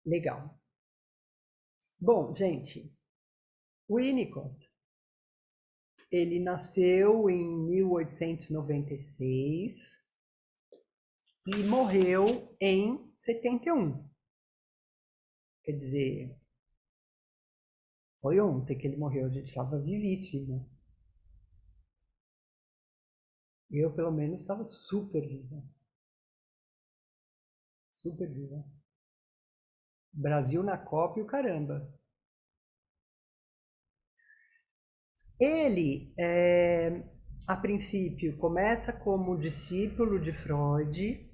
Legal. Bom, gente, o Winnicott, ele nasceu em 1896 e morreu em 71. Quer dizer, foi ontem que ele morreu, a gente estava vivíssimo. Eu, pelo menos, estava super viva. Super viva. Brasil na Copa e o caramba. Ele, a princípio, começa como discípulo de Freud.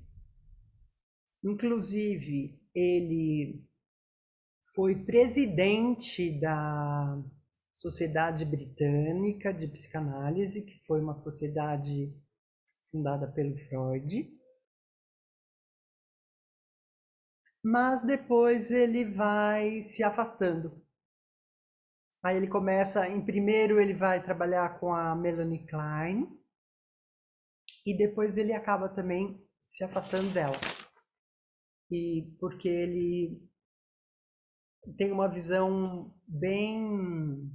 Inclusive, ele foi presidente da Sociedade Britânica de Psicanálise, que foi uma sociedade fundada pelo Freud. Mas depois ele vai se afastando. Aí ele começa, em primeiro ele vai trabalhar com a Melanie Klein e depois ele acaba também se afastando dela. E porque ele tem uma visão bem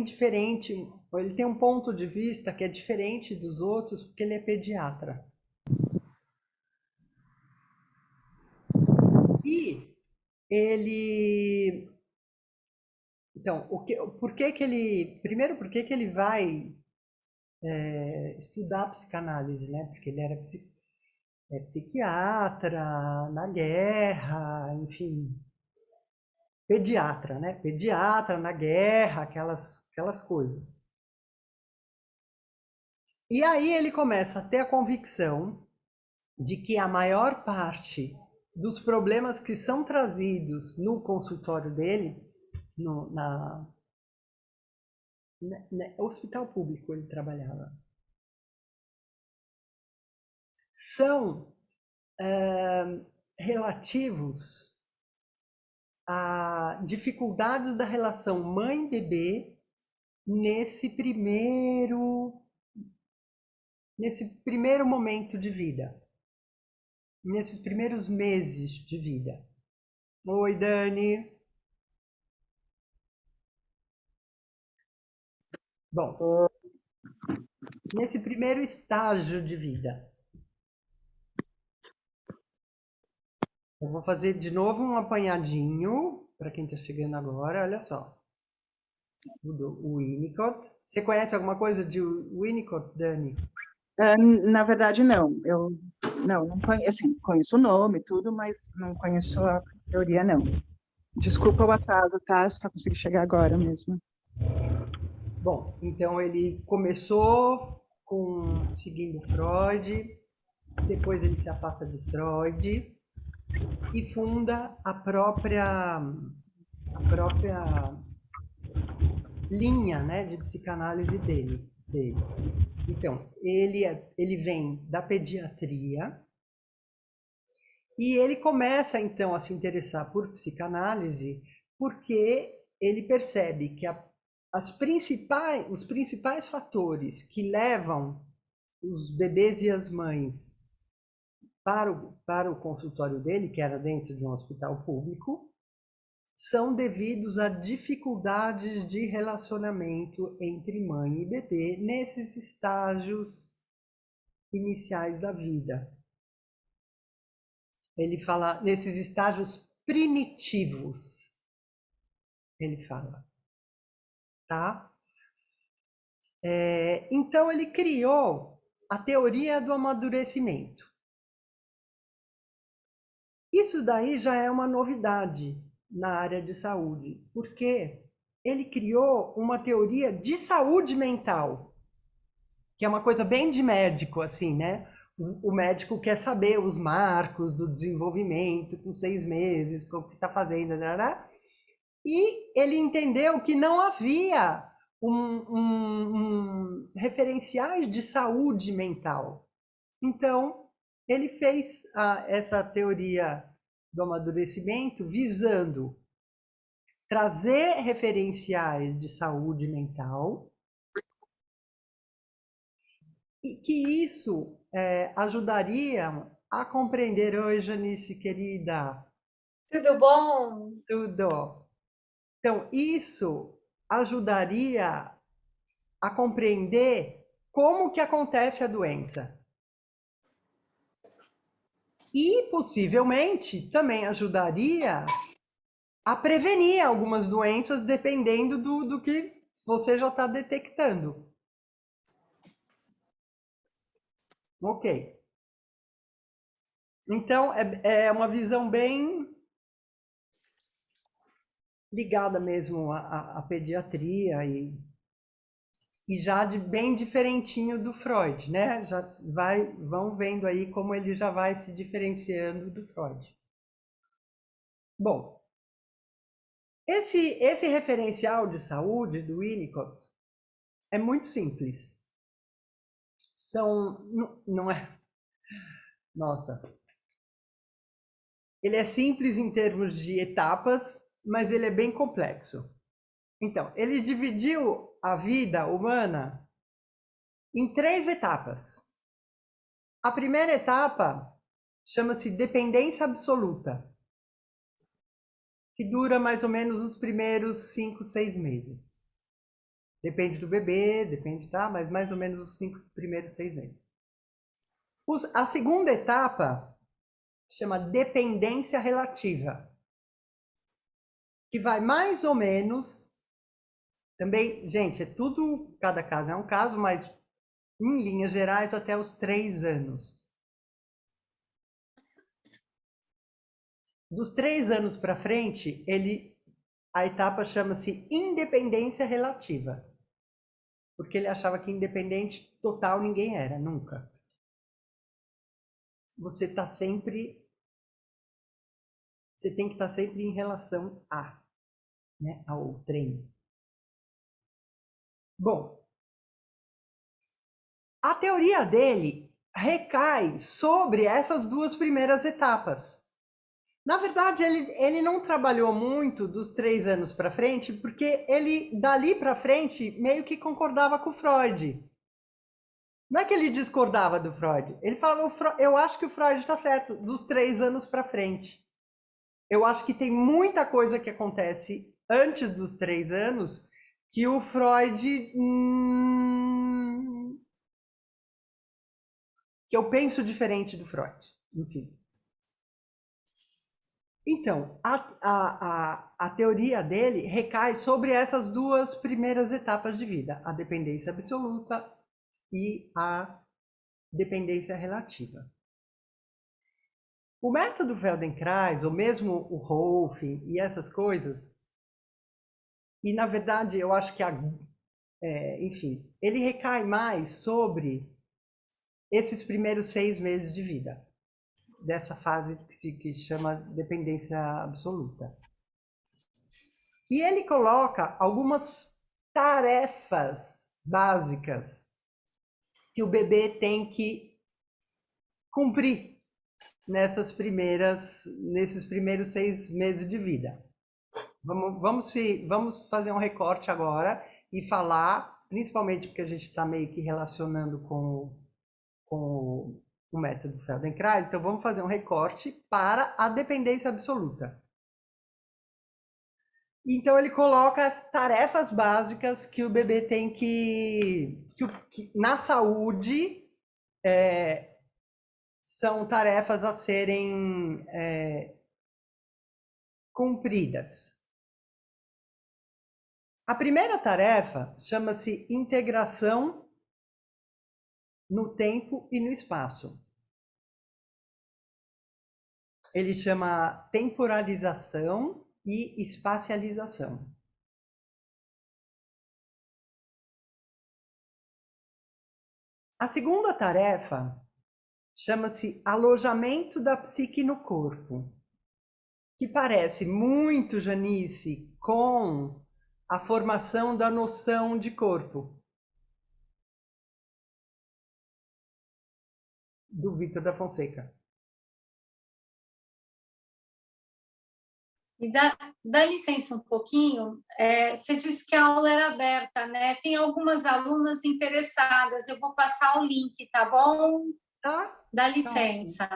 diferente, ele tem um ponto de vista que é diferente dos outros, porque ele é pediatra. E ele então, por que que ele, primeiro, por que que ele vai estudar psicanálise, né? Porque ele era psiquiatra na guerra, enfim, pediatra, né? Pediatra na guerra, aquelas coisas. E aí ele começa a ter a convicção de que a maior parte dos problemas que são trazidos no consultório dele, no, hospital público ele trabalhava, são relativos a dificuldades da relação mãe-bebê nesse primeiro momento de vida, nesses primeiros meses de vida. Oi, Dani. Bom, nesse primeiro estágio de vida. Eu vou fazer de novo um apanhadinho para quem está chegando agora, olha só. O Winnicott. Você conhece alguma coisa de Winnicott, Dani? Na verdade, não. Eu não conheço, assim, conheço o nome, tudo, mas não conheço a teoria, não. Desculpa o atraso, tá? Só consegui chegar agora mesmo. Bom, então ele começou seguindo Freud, depois ele se afasta de Freud e funda a própria linha, né, de psicanálise dele. Então, ele vem da pediatria e ele começa então a se interessar por psicanálise porque ele percebe que os principais fatores que levam os bebês e as mães para o consultório dele, que era dentro de um hospital público, são devidos a dificuldades de relacionamento entre mãe e bebê nesses estágios iniciais da vida. Ele fala nesses estágios primitivos, ele fala, tá? Então ele criou a teoria do amadurecimento. Isso daí já é uma novidade na área de saúde, porque ele criou uma teoria de saúde mental, que é uma coisa bem de médico, assim, né? O médico quer saber os marcos do desenvolvimento com 6 meses, o que está fazendo, né? E ele entendeu que não havia referenciais de saúde mental. Então, ele fez essa teoria do amadurecimento visando trazer referenciais de saúde mental e que isso ajudaria a compreender, oi Janice querida, Tudo bom? Tudo. Então, isso ajudaria a compreender como que acontece a doença. E, possivelmente, também ajudaria a prevenir algumas doenças, dependendo do que você já está detectando. Ok. Então, é uma visão bem ligada mesmo à pediatria e já bem diferentinho do Freud, né? Já vão vendo aí como ele já vai se diferenciando do Freud. Bom, esse referencial de saúde do Winnicott é muito simples. Não é, nossa, ele é simples em termos de etapas, mas ele é bem complexo. Então, ele dividiu a vida humana em 3 etapas. A primeira etapa chama-se dependência absoluta, que dura mais ou menos os primeiros 5, 6 meses. Depende do bebê, depende, tá? Mas mais ou menos os 5 primeiros 6 meses. A segunda etapa chama dependência relativa, que vai mais ou menos, também, gente, é tudo, cada caso é um caso, mas em linhas gerais até os 3 anos. Dos 3 anos para frente, a etapa chama-se independência relativa, porque ele achava que independente total ninguém era, nunca. Você tem que estar sempre em relação a, né, ao treino. Bom, a teoria dele recai sobre essas 2 primeiras etapas. Na verdade, ele não trabalhou muito dos 3 anos para frente, porque ele, dali para frente, meio que concordava com o Freud. Não é que ele discordava do Freud. Ele falava, eu acho que o Freud está certo, dos 3 anos para frente. Eu acho que tem muita coisa que acontece antes dos 3 anos que o Freud... que eu penso diferente do Freud. Enfim. Então, a teoria dele recai sobre essas 2 primeiras etapas de vida, a dependência absoluta e a dependência relativa. O método Feldenkrais, ou mesmo o Rolfing e essas coisas, e na verdade eu acho que, enfim, ele recai mais sobre esses primeiros 6 meses de vida, dessa fase que se chama dependência absoluta. E ele coloca algumas tarefas básicas que o bebê tem que cumprir nesses primeiros 6 meses de vida. Vamos fazer um recorte agora e falar, principalmente porque a gente está meio que relacionando com o método Feldenkrais, então vamos fazer um recorte para a dependência absoluta. Então ele coloca as tarefas básicas que o bebê tem que na saúde são tarefas a serem cumpridas. A primeira tarefa chama-se integração no tempo e no espaço. Ele chama temporalização e espacialização. A segunda tarefa chama-se alojamento da psique no corpo, que parece muito, Janice, com a formação da noção de corpo do Victor da Fonseca. E dá licença um pouquinho, você disse que a aula era aberta, né? Tem algumas alunas interessadas, eu vou passar o link, tá bom? Tá? Dá licença.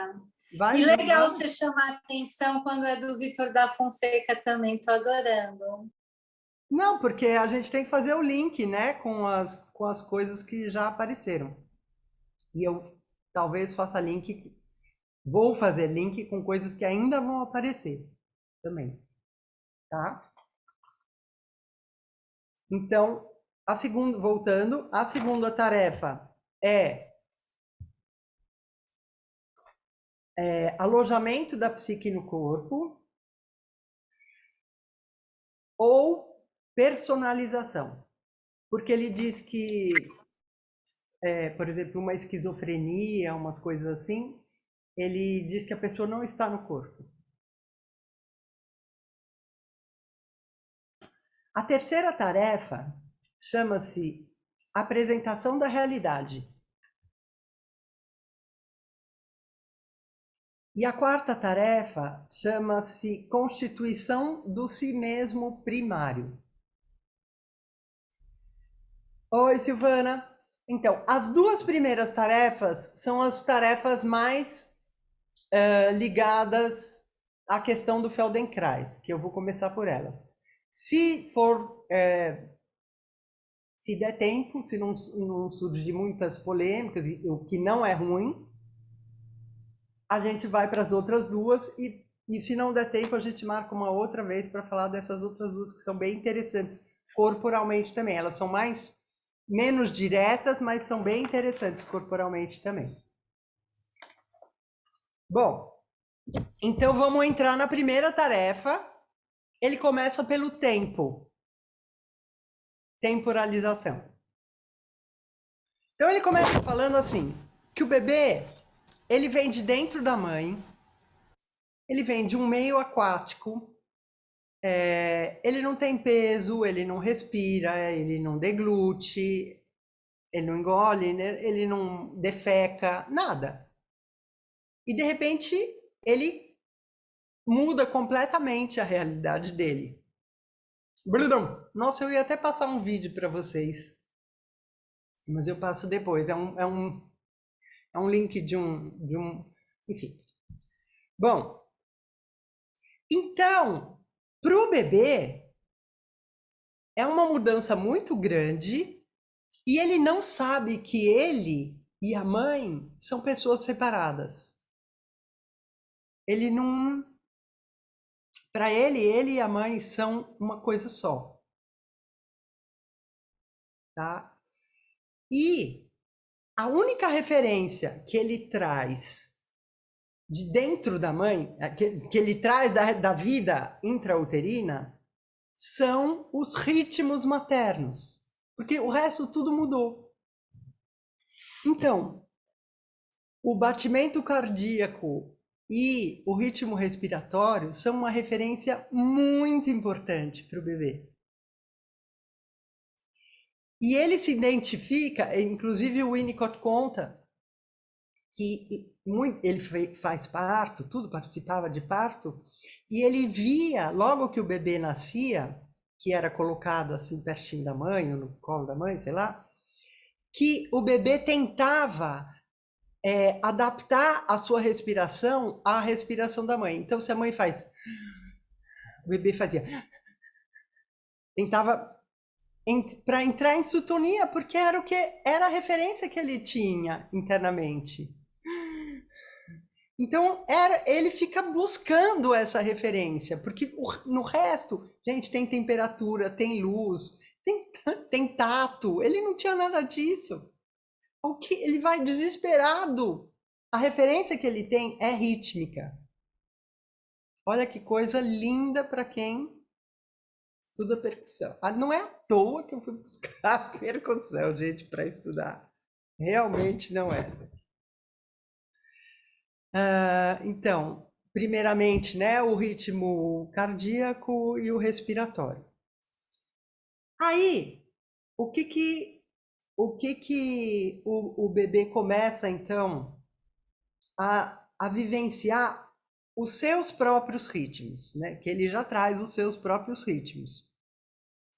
Vai E legal jogando. você chamar a atenção quando é do Vitor da Fonseca também, tô adorando. Não, porque a gente tem que fazer o link, né, com as coisas que já apareceram. E eu talvez faça link, vou fazer link com coisas que ainda vão aparecer também, tá? Então, voltando, a segunda tarefa é alojamento da psique no corpo ou personalização. Porque ele diz que, por exemplo, uma esquizofrenia, umas coisas assim, ele diz que a pessoa não está no corpo. A terceira tarefa chama-se apresentação da realidade. E a quarta tarefa chama-se constituição do si mesmo primário. Oi, Silvana. Então, as duas primeiras tarefas são as tarefas mais ligadas à questão do Feldenkrais, que eu vou começar por elas. Se der tempo, se não surgir muitas polêmicas, o que não é ruim, a gente vai para as outras duas e se não der tempo, a gente marca uma outra vez para falar dessas outras duas que são bem interessantes corporalmente também. Elas são menos diretas, mas são bem interessantes corporalmente também. Bom, então vamos entrar na primeira tarefa. Ele começa pelo tempo. Temporalização. Então ele começa falando assim, que o bebê, ele vem de dentro da mãe, ele vem de um meio aquático, ele não tem peso, ele não respira, ele não deglute, ele não engole, né? Ele não defeca, nada. E de repente ele muda completamente a realidade dele. Nossa, eu ia até passar um vídeo para vocês, mas eu passo depois. É um link de um, enfim. Bom, então, para o bebê é uma mudança muito grande e ele não sabe que ele e a mãe são pessoas separadas. Ele não, para ele e a mãe são uma coisa só, tá? E a única referência que ele traz de dentro da mãe, que ele traz da vida intrauterina, são os ritmos maternos, porque o resto tudo mudou. Então, o batimento cardíaco e o ritmo respiratório são uma referência muito importante para o bebê. E ele se identifica, inclusive o Winnicott conta, que ele faz parto, tudo, participava de parto, e ele via, logo que o bebê nascia, que era colocado assim pertinho da mãe, ou no colo da mãe, sei lá, que o bebê tentava adaptar a sua respiração à respiração da mãe. Então, se a mãe faz, o bebê fazia, tentava para entrar em sintonia, porque era a referência que ele tinha internamente. Então, ele fica buscando essa referência, porque no resto, gente, tem temperatura, tem luz, tem tato, ele não tinha nada disso. O que ele vai desesperado. A referência que ele tem é rítmica. Olha que coisa linda para quem estuda percussão. Não é à toa que eu fui buscar percussão, gente, para estudar. Realmente não é. Então, primeiramente, né, o ritmo cardíaco e o respiratório. Aí, o que o bebê começa, então, a vivenciar os seus próprios ritmos, né? Que ele já traz os seus próprios ritmos.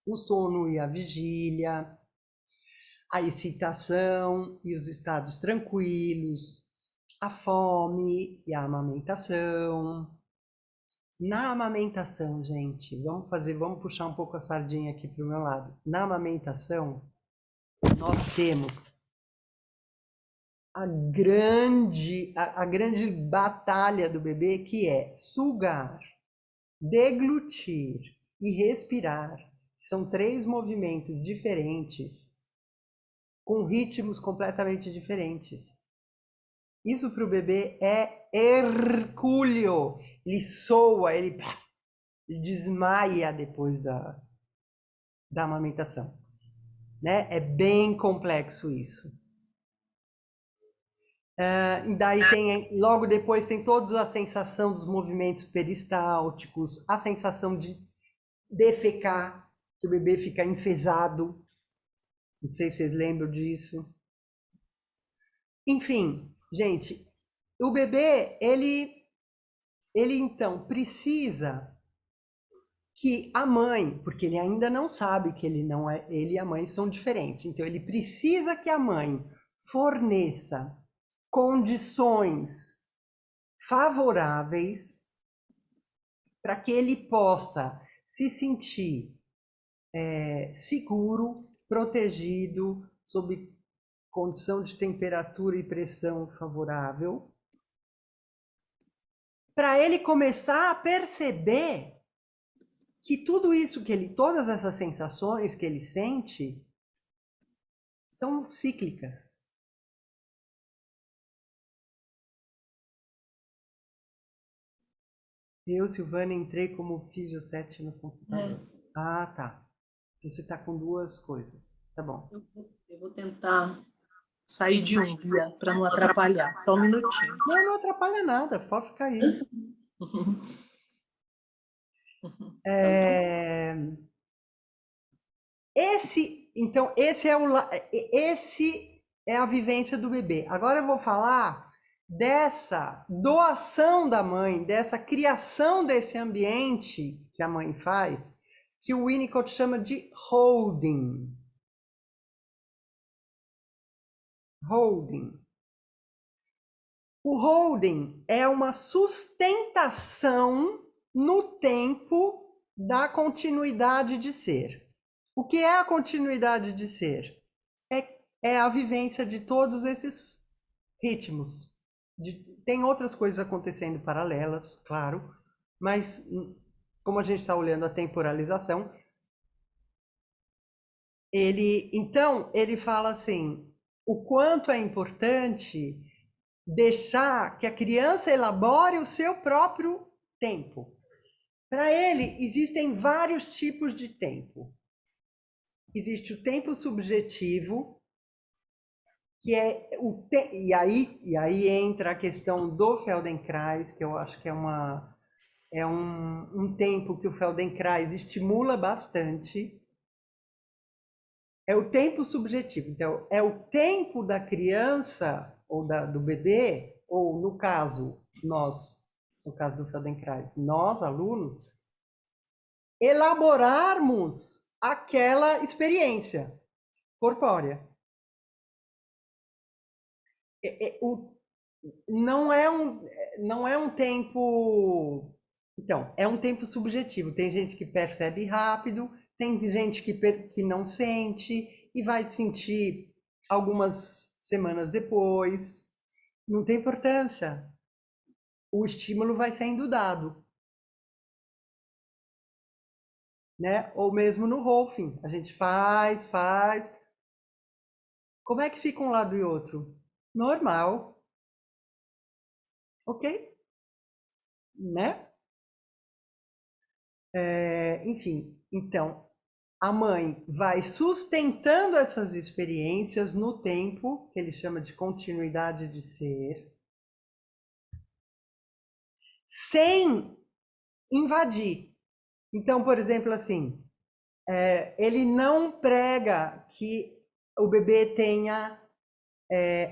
O sono e a vigília, a excitação e os estados tranquilos, a fome e a amamentação. Na amamentação, gente, vamos puxar um pouco a sardinha aqui para o meu lado. Na amamentação, nós temos a grande batalha do bebê, que é sugar, deglutir e respirar. São 3 movimentos diferentes, com ritmos completamente diferentes. Isso para o bebê é hercúleo. Ele soa, ele desmaia depois da amamentação. Né? É bem complexo isso. Daí logo depois tem toda a sensação dos movimentos peristálticos, a sensação de defecar, que o bebê fica enfesado. Não sei se vocês lembram disso. Enfim, gente, o bebê, ele então precisa que a mãe, porque ele ainda não sabe que ele e a mãe são diferentes. Então ele precisa que a mãe forneça condições favoráveis para que ele possa se sentir seguro, protegido, sob condição de temperatura e pressão favorável, para ele começar a perceber que tudo isso todas essas sensações que ele sente são cíclicas. Eu, Silvana, entrei como Fisiosset no computador. Ah, tá. Você está com 2 coisas. Tá bom. Eu vou tentar sair de um dia para não atrapalhar. Só um minutinho. Não atrapalha nada. Pode ficar aí. Esse é a vivência do bebê. Agora eu vou falar dessa doação da mãe, dessa criação desse ambiente que a mãe faz, que o Winnicott chama de holding. Holding. O holding é uma sustentação no tempo da continuidade de ser. O que é a continuidade de ser? É a vivência de todos esses ritmos. Tem outras coisas acontecendo paralelas, claro, mas como a gente está olhando a temporalização, ele fala assim, o quanto é importante deixar que a criança elabore o seu próprio tempo. Para ele, existem vários tipos de tempo. Existe o tempo subjetivo, que é e aí entra a questão do Feldenkrais, que eu acho que é um tempo que o Feldenkrais estimula bastante. É o tempo subjetivo. Então, é o tempo da criança ou do bebê, ou no caso do Feldenkrais, nós, alunos, elaborarmos aquela experiência corpórea. Não é um tempo... Então, é um tempo subjetivo. Tem gente que percebe rápido, tem gente que não sente e vai sentir algumas semanas depois. Não tem importância. O estímulo vai sendo dado. Né? Ou mesmo no Rolfing. A gente faz. Como é que fica um lado e outro? Normal. Ok? Né? Enfim, então, a mãe vai sustentando essas experiências no tempo, que ele chama de continuidade de ser, sem invadir. Então, por exemplo, assim, ele não prega que o bebê tenha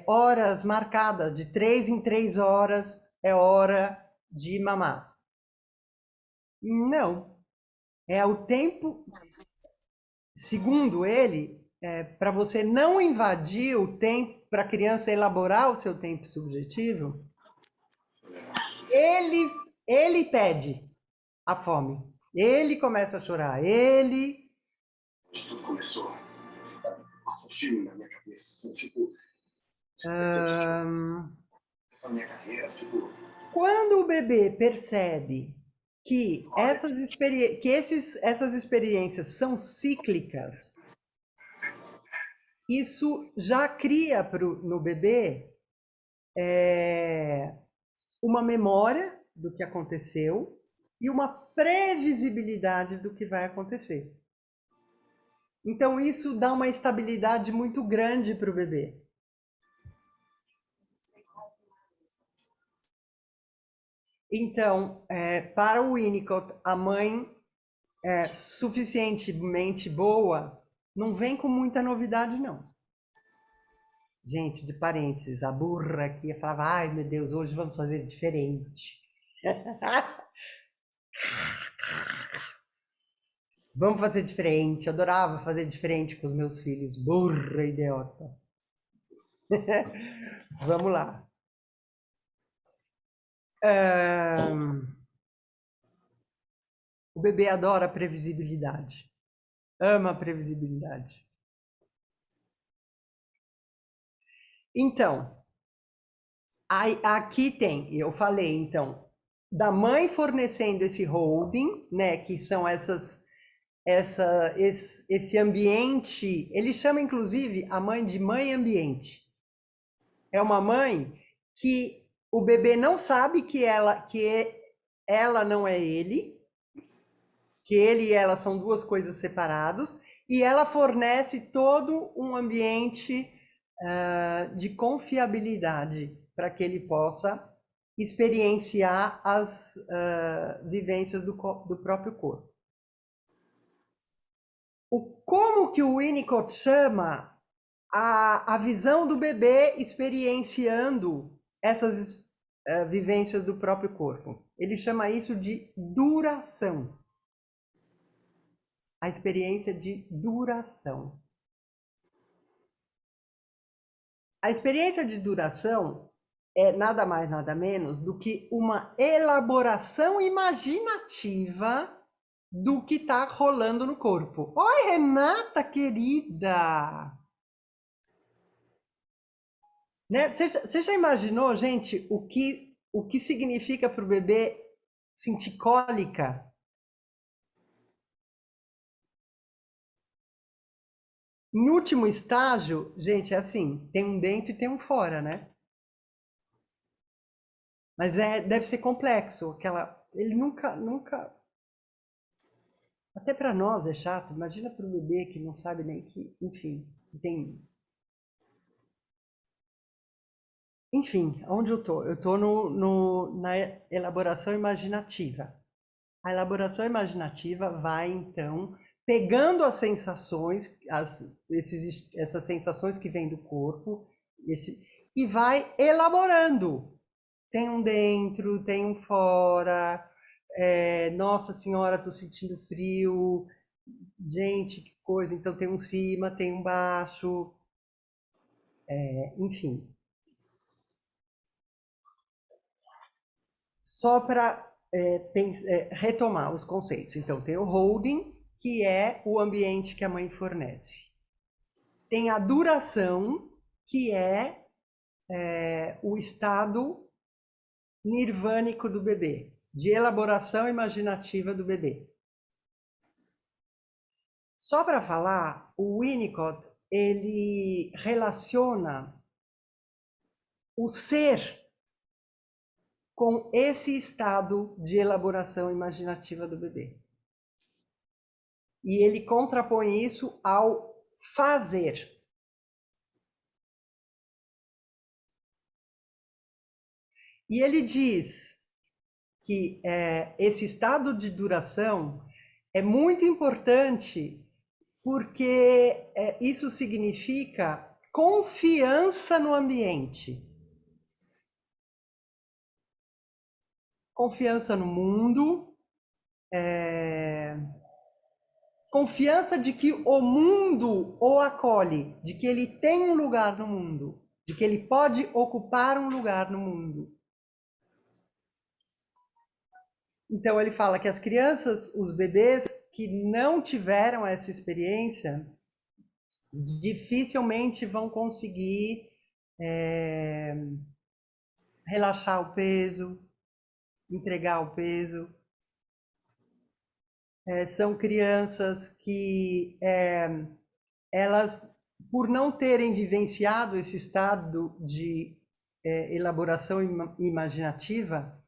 horas marcadas, de 3 em 3 horas é hora de mamar. Não. É o tempo, segundo ele, para você não invadir o tempo, para a criança elaborar o seu tempo subjetivo, ele pede a fome. Ele começa a chorar. Ele... Isso tudo começou. Passa um filme na minha cabeça, assim, tipo... Essa minha carreira, tipo... Quando o bebê percebe que essas experiências são cíclicas, isso já cria no bebê uma memória do que aconteceu e uma previsibilidade do que vai acontecer. Então, isso dá uma estabilidade muito grande para o bebê. Então, para o Winnicott, a mãe suficientemente boa não vem com muita novidade, não. Gente, de parênteses, a burra aqui falava, ai meu Deus, hoje vamos fazer diferente. Vamos fazer diferente, eu adorava fazer diferente com os meus filhos, burra idiota. Vamos lá. O bebê adora a previsibilidade, ama a previsibilidade. Então, aqui tem, eu falei então, da mãe fornecendo esse holding, né, que são esse ambiente, ele chama inclusive a mãe de mãe ambiente. É uma mãe que o bebê não sabe que ela não é ele, que ele e ela são duas coisas separadas, e ela fornece todo um ambiente de confiabilidade para que ele possa experienciar as vivências do próprio corpo. Como que o Winnicott chama a visão do bebê experienciando essas vivências do próprio corpo? Ele chama isso de duração. A experiência de duração. A experiência de duração é nada mais, nada menos do que uma elaboração imaginativa do que está rolando no corpo. Oi, Renata, querida! Né? Você já imaginou, gente, o que significa para o bebê sentir cólica? No último estágio, gente, é assim, tem um dentro e tem um fora, né? Mas deve ser complexo, ele nunca, até para nós é chato, imagina para o bebê que não sabe nem que, enfim, tem... Enfim, onde eu tô? Eu tô na elaboração imaginativa. A elaboração imaginativa vai, então, pegando as sensações, essas sensações que vêm do corpo, e vai elaborando. Tem um dentro, tem um fora, nossa senhora, tô sentindo frio, gente, que coisa, então tem um cima, tem um baixo, enfim. Só para retomar os conceitos. Então, tem o holding, que é o ambiente que a mãe fornece. Tem a duração, que é o estado nirvânico do bebê, de elaboração imaginativa do bebê. Só para falar, o Winnicott, ele relaciona o ser com esse estado de elaboração imaginativa do bebê. E ele contrapõe isso ao fazer. E ele diz que esse estado de duração é muito importante porque isso significa confiança no ambiente. Confiança no mundo, confiança de que o mundo o acolhe, de que ele tem um lugar no mundo, de que ele pode ocupar um lugar no mundo. Então ele fala que as crianças, os bebês que não tiveram essa experiência, dificilmente vão conseguir relaxar o peso, entregar o peso. São crianças que elas, por não terem vivenciado esse estado de elaboração imaginativa,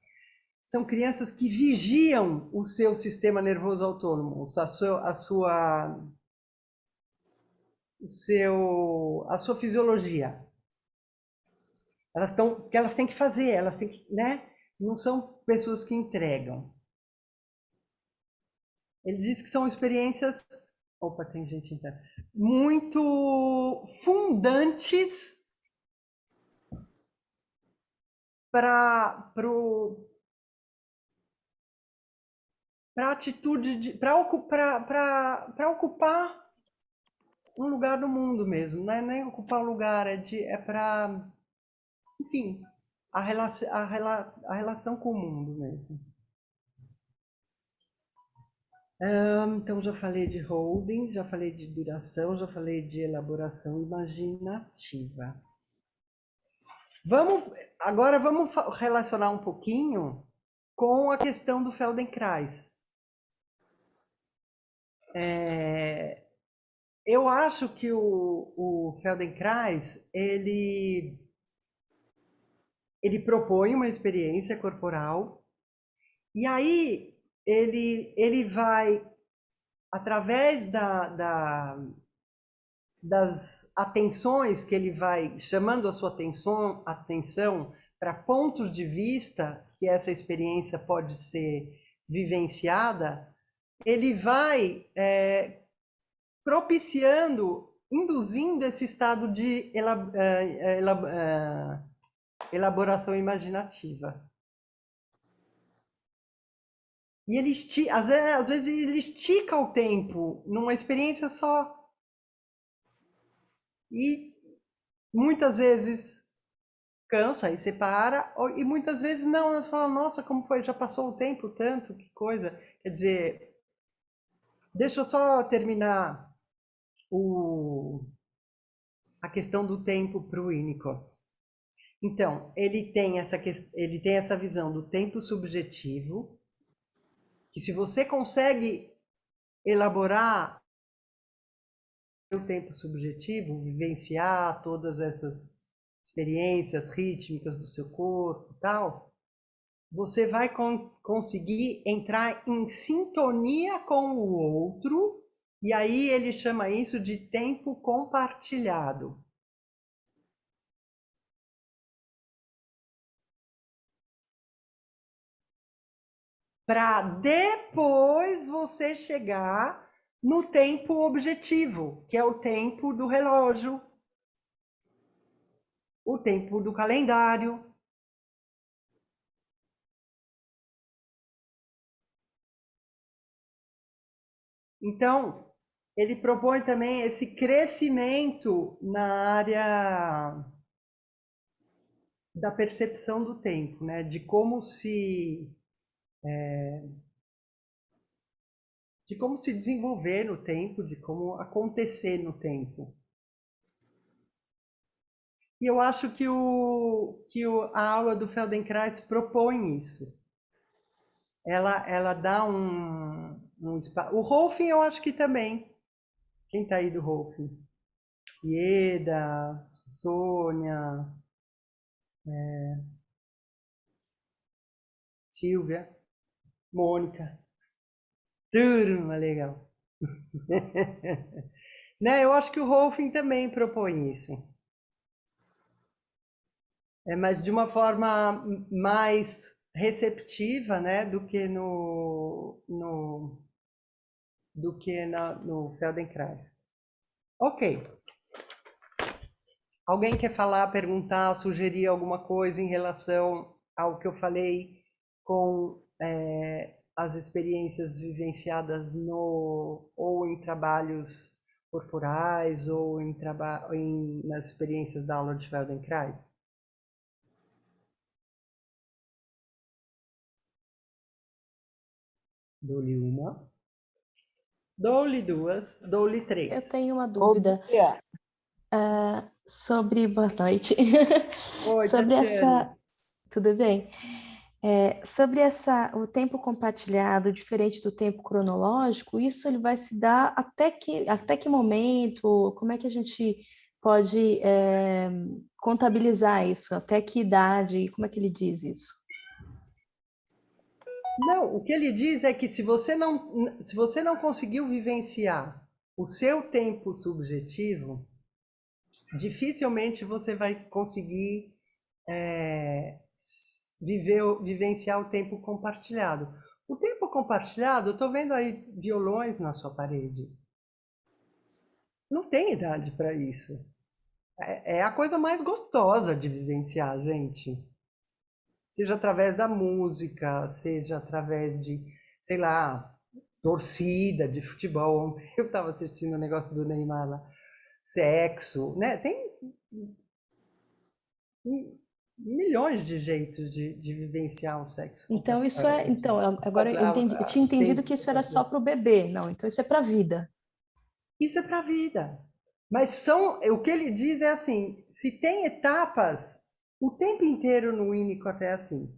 são crianças que vigiam o seu sistema nervoso autônomo, a sua fisiologia. Que elas têm que fazer, elas têm que, né? Não são pessoas que entregam. Ele diz que são experiências, opa, tem gente interna, muito fundantes para a atitude para ocupar um lugar no mundo mesmo, não é nem ocupar um lugar, é para, enfim, a relação com o mundo mesmo. Então já falei de holding, já falei de duração, já falei de elaboração imaginativa. Agora vamos relacionar um pouquinho com a questão do Feldenkrais. Eu acho que o Feldenkrais, ele propõe uma experiência corporal, e aí ele vai, através das atenções que ele vai chamando a sua atenção para pontos de vista que essa experiência pode ser vivenciada, ele vai propiciando, induzindo esse estado de elaboração imaginativa. E ele às vezes ele estica o tempo numa experiência só. E muitas vezes cansa e separa, e muitas vezes não, você fala, nossa, como foi, já passou o tempo tanto, que coisa. Quer dizer, deixa eu só terminar a questão do tempo para o Winnicott. Então, ele tem essa visão do tempo subjetivo, que se você consegue elaborar o tempo subjetivo, vivenciar todas essas experiências rítmicas do seu corpo e tal, você vai conseguir entrar em sintonia com o outro, e aí ele chama isso de tempo compartilhado. Para depois você chegar no tempo objetivo, que é o tempo do relógio, o tempo do calendário. Então, ele propõe também esse crescimento na área da percepção do tempo, né? De como se desenvolver no tempo, de como acontecer no tempo. E eu acho que a aula do Feldenkrais propõe isso. Ela dá um espaço. O Rolfing eu acho que também. Quem está aí do Rolfing? Ieda, Sônia, Silvia, Mônica. Turma, legal. Né? Eu acho que o Rolfing também propõe isso. Mas de uma forma mais receptiva, né, do que no Feldenkrais. Ok. Alguém quer falar, perguntar, sugerir alguma coisa em relação ao que eu falei com as experiências vivenciadas ou em trabalhos corporais ou nas experiências da aula de Feldenkrais? Dou-lhe uma, dou-lhe duas, dou-lhe Eu três. tenho uma dúvida Bia, sobre. Boa noite. Oi, Sobre Tatiane. essa. Tudo bem? Sobre o tempo compartilhado, diferente do tempo cronológico, isso ele vai se dar até que momento? Como é que a gente pode contabilizar isso? Até que idade? Como é que ele diz isso? Não, o que ele diz é que se você não conseguiu vivenciar o seu tempo subjetivo, dificilmente você vai conseguir vivenciar o tempo compartilhado. O tempo compartilhado, eu estou vendo aí violões na sua parede. Não tem idade para isso. É a coisa mais gostosa de vivenciar, gente. Seja através da música, seja através de, sei lá, torcida de futebol. Ontem eu estava assistindo o negócio do Neymar lá. Sexo, né? Tem milhões de jeitos de vivenciar o sexo. Então, isso é. Então, agora eu tinha entendido Tempo que isso era só para o bebê. Não, então isso é para a vida. Isso é para a vida. Mas o que ele diz é assim, se tem etapas, o tempo inteiro no Winnicott é assim.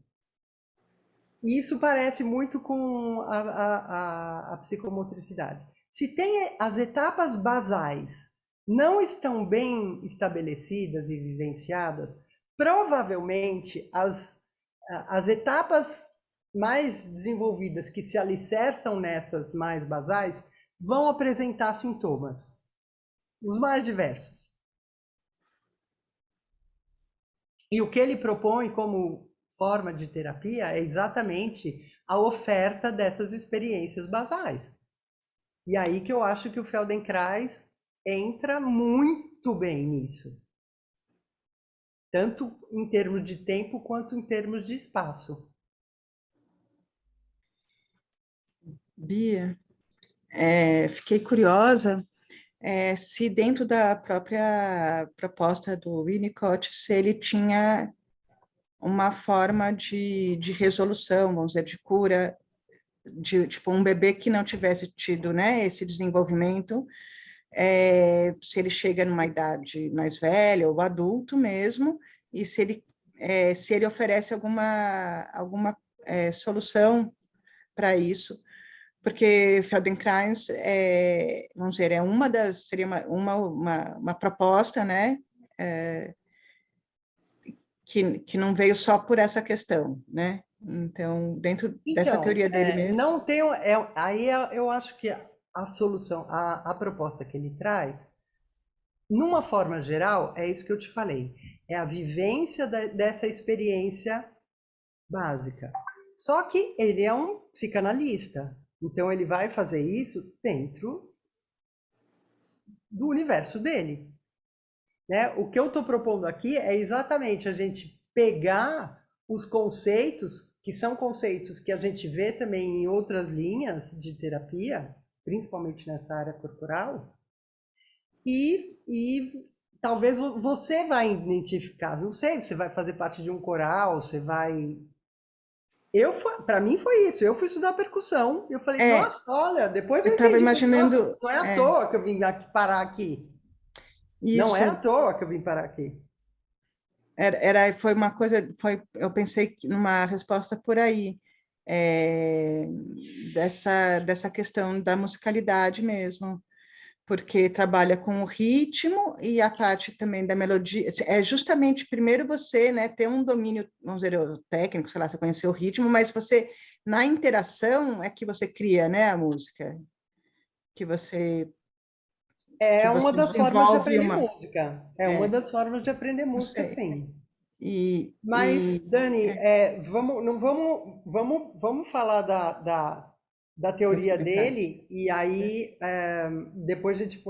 E isso parece muito com a psicomotricidade. Se tem as etapas basais não estão bem estabelecidas e vivenciadas, provavelmente as etapas mais desenvolvidas que se alicerçam nessas mais basais vão apresentar sintomas, os mais diversos. E o que ele propõe como forma de terapia é exatamente a oferta dessas experiências basais. E aí que eu acho que o Feldenkrais entra muito bem nisso. Tanto em termos de tempo quanto em termos de espaço. Bia, fiquei curiosa se dentro da própria proposta do Winnicott, se ele tinha uma forma de resolução, vamos dizer, de cura, de tipo um bebê que não tivesse tido, né, esse desenvolvimento, se ele chega numa idade mais velha ou adulto mesmo, e se ele oferece alguma solução para isso, porque Feldenkrais, vamos dizer, seria uma proposta, né, que não veio só por essa questão, né? Então, dentro dessa Então, teoria dele mesmo. não tem. Eu acho que a solução, a proposta que ele traz, numa forma geral, é isso que eu te falei. É a vivência dessa experiência básica. Só que ele é um psicanalista. Então ele vai fazer isso dentro do universo dele. Né? O que eu estou propondo aqui é exatamente a gente pegar os conceitos, que são conceitos que a gente vê também em outras linhas de terapia, principalmente nessa área corporal, e talvez você vai identificar, não sei, você vai fazer parte de um coral, você vai... Para mim foi isso, eu fui estudar percussão, e eu falei, nossa, olha, depois eu estava entendi, imaginando, nossa, não é à toa que eu vim parar aqui. isso, Não é à toa que eu vim parar aqui. foi uma coisa, eu pensei numa resposta por aí, dessa questão da musicalidade mesmo, porque trabalha com o ritmo e a parte também da melodia. É justamente, primeiro você, né, ter um domínio, vamos dizer, técnico, sei lá, você conhecer o ritmo, mas você, na interação, é que você cria, né, a música. Que você Uma das formas de aprender uma... música. Uma das formas de aprender música, sim. Mas, Dani, vamos falar da teoria dele, e aí depois a gente,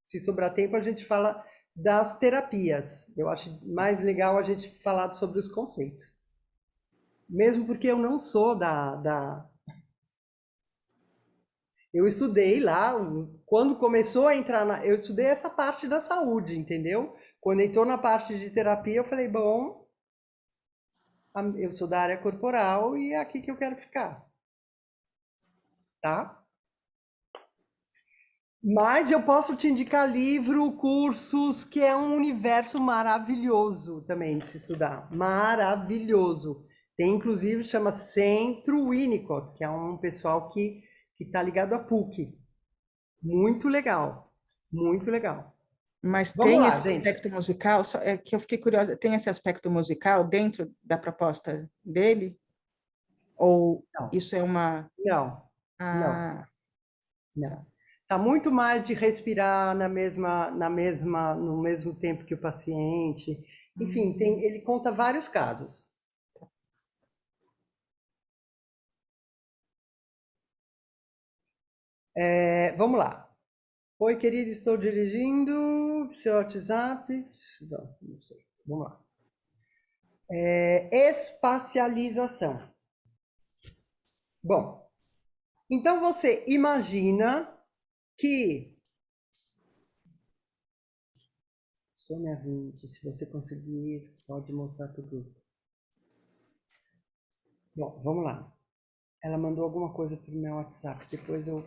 se sobrar tempo, a gente fala das terapias. Eu acho mais legal a gente falar sobre os conceitos. Mesmo porque eu não sou Eu estudei lá, quando começou a entrar eu estudei essa parte da saúde, entendeu? Quando entrou na parte de terapia, eu falei, bom, eu sou da área corporal e é aqui que eu quero ficar, tá? Mas eu posso te indicar livro, cursos, que é um universo maravilhoso também de se estudar. Maravilhoso. Tem, inclusive, chama Centro Winnicott, que é um pessoal que está ligado à PUC. Muito legal. Muito legal. Mas Vamos tem lá, esse gente. aspecto musical, é que eu fiquei curiosa, tem esse aspecto musical dentro da proposta dele? Ou Não, isso é uma... não, não, Ah, não. Tá muito mais de respirar no mesmo tempo que o paciente. Enfim, ele conta vários casos. Vamos lá. Oi, querido, estou dirigindo. Seu WhatsApp. Não sei. Vamos lá. Espacialização. Bom, então você imagina que. Sônia 20, se você conseguir, pode mostrar tudo. Bom, vamos lá. Ela mandou alguma coisa para o meu WhatsApp, depois eu.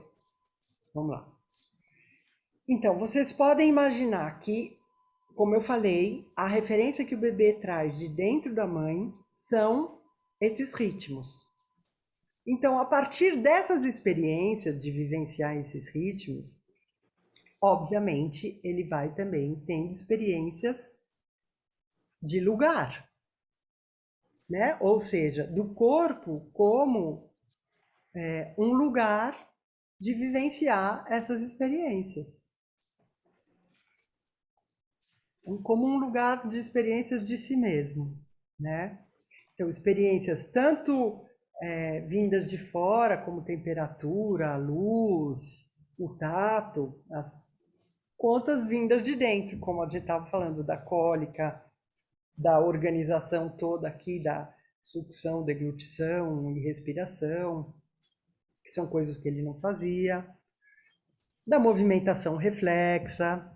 Vamos lá. Então, vocês podem imaginar que, como eu falei, a referência que o bebê traz de dentro da mãe são esses ritmos. Então, a partir dessas experiências de vivenciar esses ritmos, obviamente, ele vai também tendo experiências de lugar, né? Ou seja, do corpo como um lugar de vivenciar essas experiências. Como um lugar de experiências de si mesmo, né? Então, experiências tanto vindas de fora, como temperatura, luz, o tato, quantas vindas de dentro, como a gente estava falando, da cólica, da organização toda aqui, da sucção, deglutição e respiração, que são coisas que ele não fazia, da movimentação reflexa,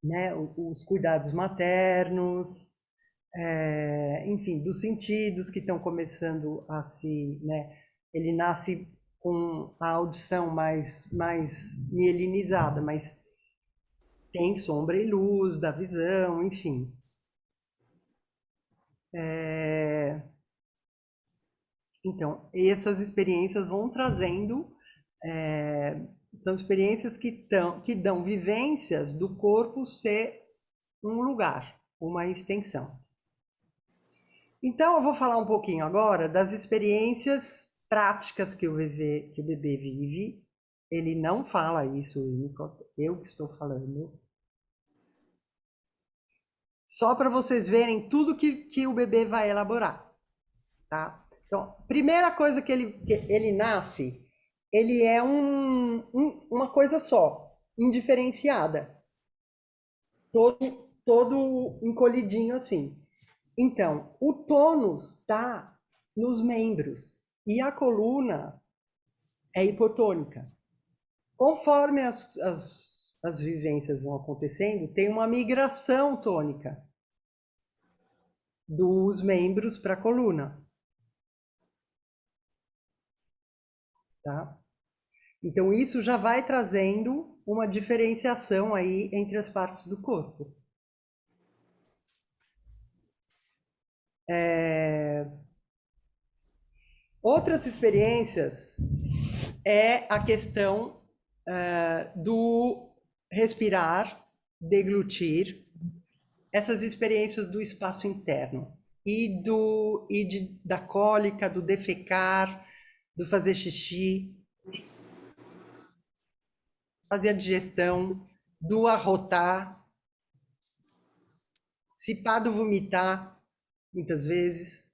né? Os cuidados maternos, enfim, dos sentidos que estão começando a se, né? Ele nasce com a audição mais mielinizada, mas tem sombra e luz da visão, enfim. Então, essas experiências vão trazendo, são experiências que dão vivências do corpo ser um lugar, uma extensão. Então, eu vou falar um pouquinho agora das experiências práticas que o bebê vive. Ele não fala isso, eu que estou falando. Só para vocês verem tudo que o bebê vai elaborar, tá? Então, primeira coisa que ele nasce, ele é uma coisa só, indiferenciada. Todo encolhidinho assim. Então, o tônus está nos membros e a coluna é hipotônica. Conforme as vivências vão acontecendo, tem uma migração tônica dos membros para a coluna. Tá? Então, isso já vai trazendo uma diferenciação aí entre as partes do corpo. Outras experiências é a questão do respirar, deglutir, essas experiências do espaço interno da cólica, do defecar, do fazer xixi, fazer a digestão, do arrotar, se pá do vomitar, muitas vezes.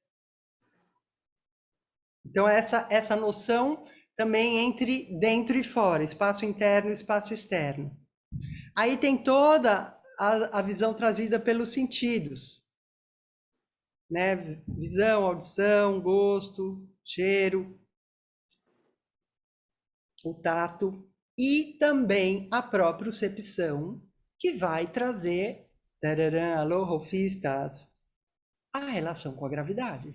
Então, essa noção também entre dentro e fora, espaço interno e espaço externo. Aí tem toda a visão trazida pelos sentidos, né? Visão, audição, gosto, cheiro. o tato e também a propriocepção, que vai trazer, tararã, alô, rofistas, a relação com a gravidade.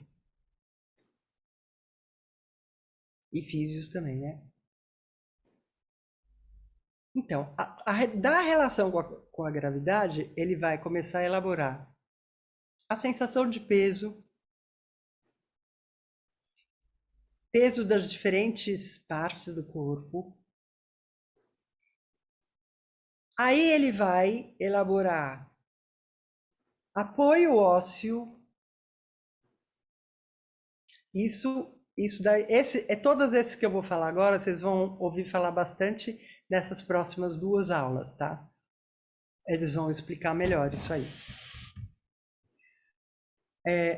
E físios também, né? Então, da relação com a gravidade, ele vai começar a elaborar a sensação de peso, peso das diferentes partes do corpo. Aí ele vai elaborar apoio ósseo. Isso daí, todos esses que eu vou falar agora, vocês vão ouvir falar bastante nessas próximas 2 aulas, tá? Eles vão explicar melhor isso aí.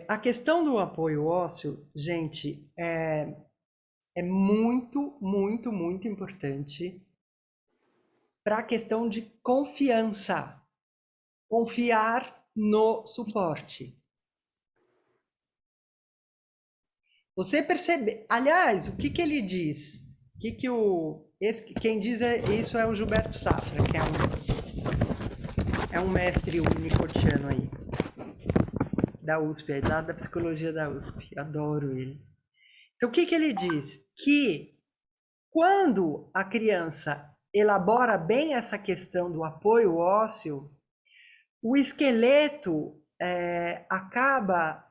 A questão do apoio ósseo, gente, é muito, muito, muito importante para a questão de confiança. Confiar no suporte. Você percebe, aliás, o que ele diz? Quem diz isso é o Gilberto Safra, que é um mestre unicotiano aí, da USP, da psicologia da USP, adoro ele. Então, o que ele diz? Que quando a criança elabora bem essa questão do apoio ósseo, o esqueleto acaba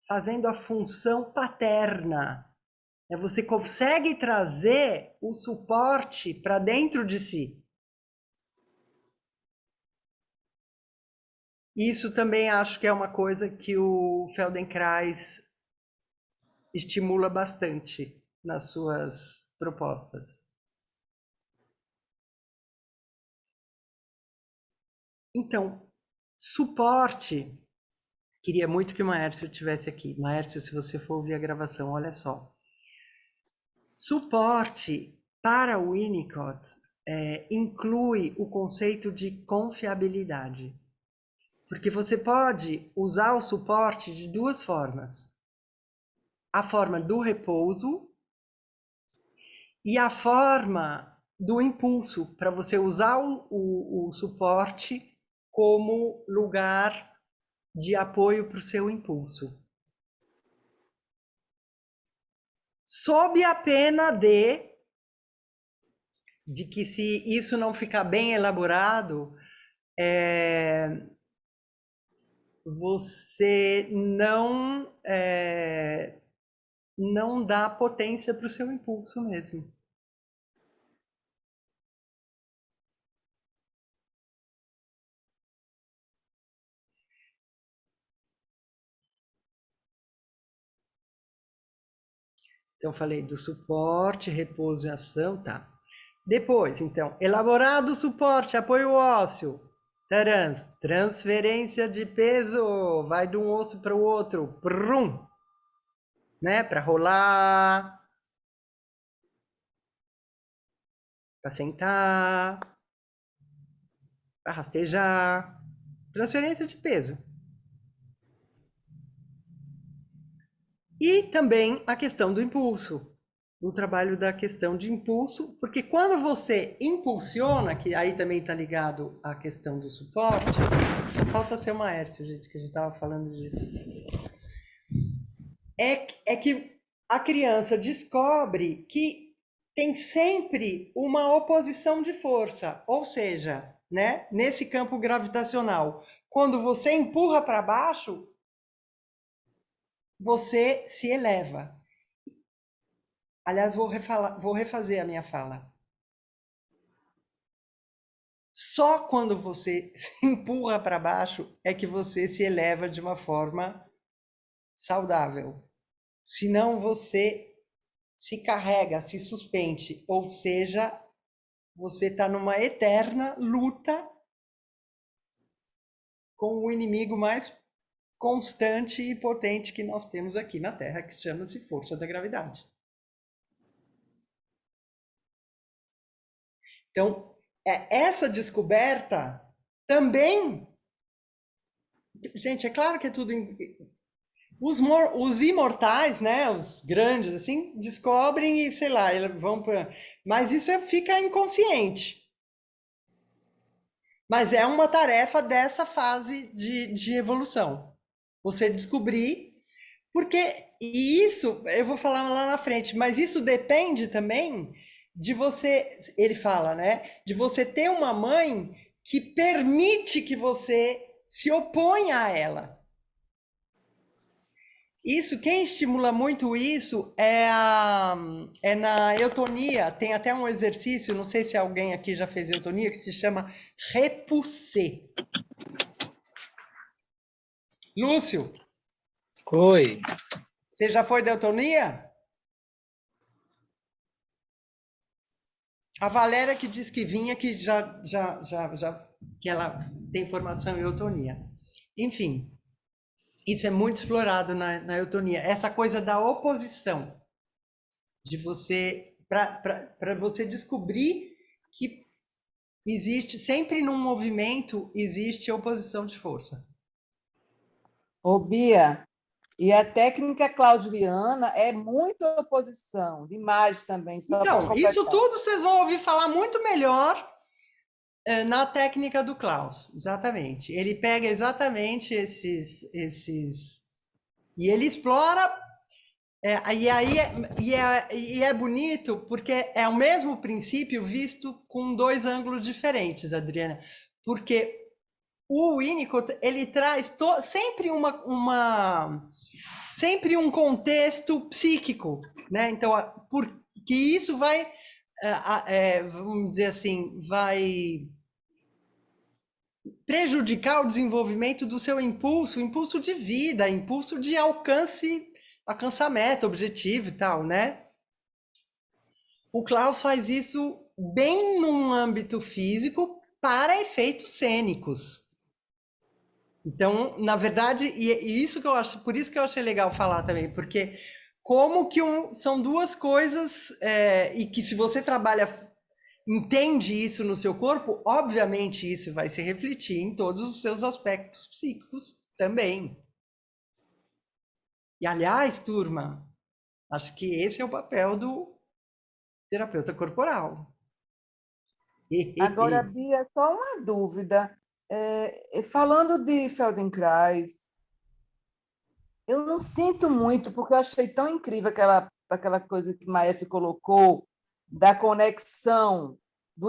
fazendo a função paterna. Você consegue trazer o suporte para dentro de si. Isso também acho que é uma coisa que o Feldenkrais estimula bastante nas suas propostas. Então, suporte. Queria muito que o Maércio estivesse aqui. Maércio, se você for ouvir a gravação, olha só. Suporte para o Winnicott inclui o conceito de confiabilidade. Porque você pode usar o suporte de 2 formas. A forma do repouso e a forma do impulso, para você usar o suporte como lugar de apoio para o seu impulso. Sob a pena de que se isso não ficar bem elaborado, você não dá potência para o seu impulso mesmo. Então, falei do suporte, repouso e ação, tá. Depois, então, elaborado o suporte, apoio ósseo. Transferência de peso, vai de um osso para o outro, prum, né? Para rolar, para sentar, para rastejar. Transferência de peso. E também a questão do impulso, o trabalho da questão de impulso, porque quando você impulsiona, que aí também está ligado à questão do suporte, só falta ser o Maércio, gente, que a gente estava falando disso. É que a criança descobre que tem sempre uma oposição de força, ou seja, né, nesse campo gravitacional, quando você empurra para baixo, você se eleva. Aliás, vou refazer a minha fala. Só quando você se empurra para baixo é que você se eleva de uma forma saudável. Senão você se carrega, se suspende, ou seja, você está numa eterna luta com o inimigo mais constante e potente que nós temos aqui na Terra, que chama-se força da gravidade. Então, essa descoberta também... Gente, é claro que é tudo... Os imortais, né, os grandes, assim, descobrem e, sei lá, eles vão para... Mas isso fica inconsciente. Mas é uma tarefa dessa fase de evolução. Você descobrir, porque e isso, eu vou falar lá na frente, mas isso depende também de você, ele fala, né, de você ter uma mãe que permite que você se oponha a ela. Isso, quem estimula muito isso é na eutonia. Tem até um exercício, não sei se alguém aqui já fez eutonia, que se chama repousser. Lúcio, Oi. você já foi da eutonia? A Valéria que diz que vinha, que que ela tem formação em eutonia. Enfim, isso é muito explorado na eutonia. Essa coisa da oposição, de você, para você descobrir que existe, sempre num movimento, existe oposição de força. Ô, Bia, e a técnica claudiana é muita oposição, demais também, só para Então, isso completar. tudo vocês vão ouvir falar muito melhor na técnica do Klaus, exatamente. Ele pega exatamente esses e ele explora, e é bonito porque é o mesmo princípio visto com dois ângulos diferentes, Adriana, porque o Winnicott ele traz sempre um contexto psíquico, né? Então, porque isso vai, vamos dizer assim, vai prejudicar o desenvolvimento do seu impulso de vida, impulso de alcançar meta, objetivo e tal, né? O Klaus faz isso bem num âmbito físico para efeitos cênicos. Então, na verdade, e isso que eu acho, por isso que eu achei legal falar também, porque como que são duas coisas, e que se você entende isso no seu corpo, obviamente isso vai se refletir em todos os seus aspectos psíquicos também. E aliás, turma, acho que esse é o papel do terapeuta corporal. Agora, Bia, só uma dúvida. Falando de Feldenkrais, eu não sinto muito, porque eu achei tão incrível aquela coisa que Maese colocou, da conexão do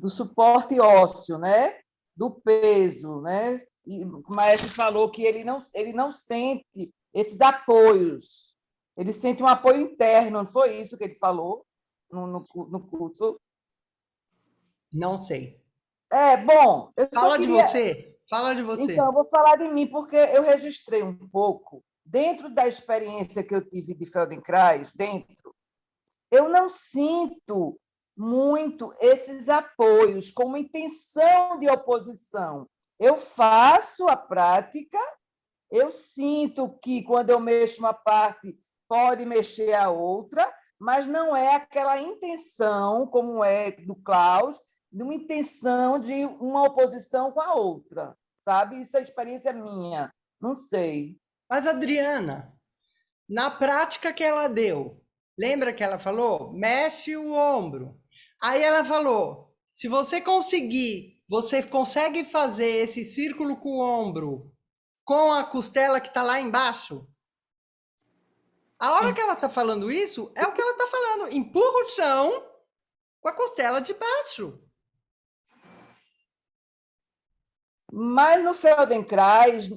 suporte ósseo, né? Do peso, né? E o Maese falou que ele não sente esses apoios, ele sente um apoio interno, não foi isso que ele falou no curso? Não sei. Bom, eu só Fala de queria... você. Fala de você. Então, eu vou falar de mim, porque eu registrei um pouco, dentro da experiência que eu tive de Feldenkrais, eu não sinto muito esses apoios como intenção de oposição. Eu faço a prática, eu sinto que, quando eu mexo uma parte, pode mexer a outra, mas não é aquela intenção, como é do Klaus, de uma intenção de uma oposição com a outra, sabe? Isso é experiência minha, não sei. Mas, Adriana, na prática que ela deu, lembra que ela falou? Mexe o ombro. Aí ela falou, se você conseguir, você consegue fazer esse círculo com o ombro com a costela que está lá embaixo? A hora que ela está falando isso, é o que ela está falando. Empurra o chão com a costela de baixo. Mas no Feldenkrais,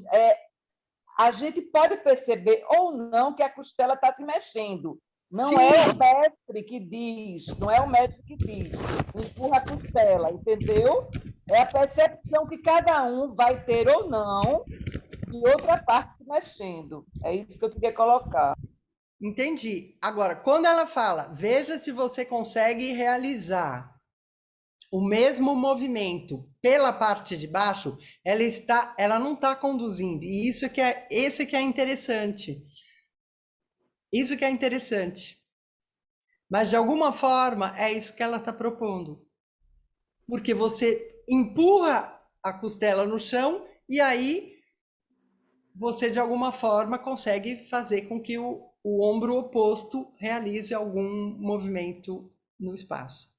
a gente pode perceber ou não que a costela está se mexendo. Não Sim. é o mestre que diz, não é o mestre que diz, empurra a costela, entendeu? É a percepção que cada um vai ter ou não de outra parte se mexendo. É isso que eu queria colocar. Entendi. Agora, quando ela fala, veja se você consegue realizar o mesmo movimento pela parte de baixo, ela não está conduzindo. E esse que é interessante. Isso que é interessante. Mas, de alguma forma, é isso que ela está propondo. Porque você empurra a costela no chão e aí você, de alguma forma, consegue fazer com que o ombro oposto realize algum movimento no espaço.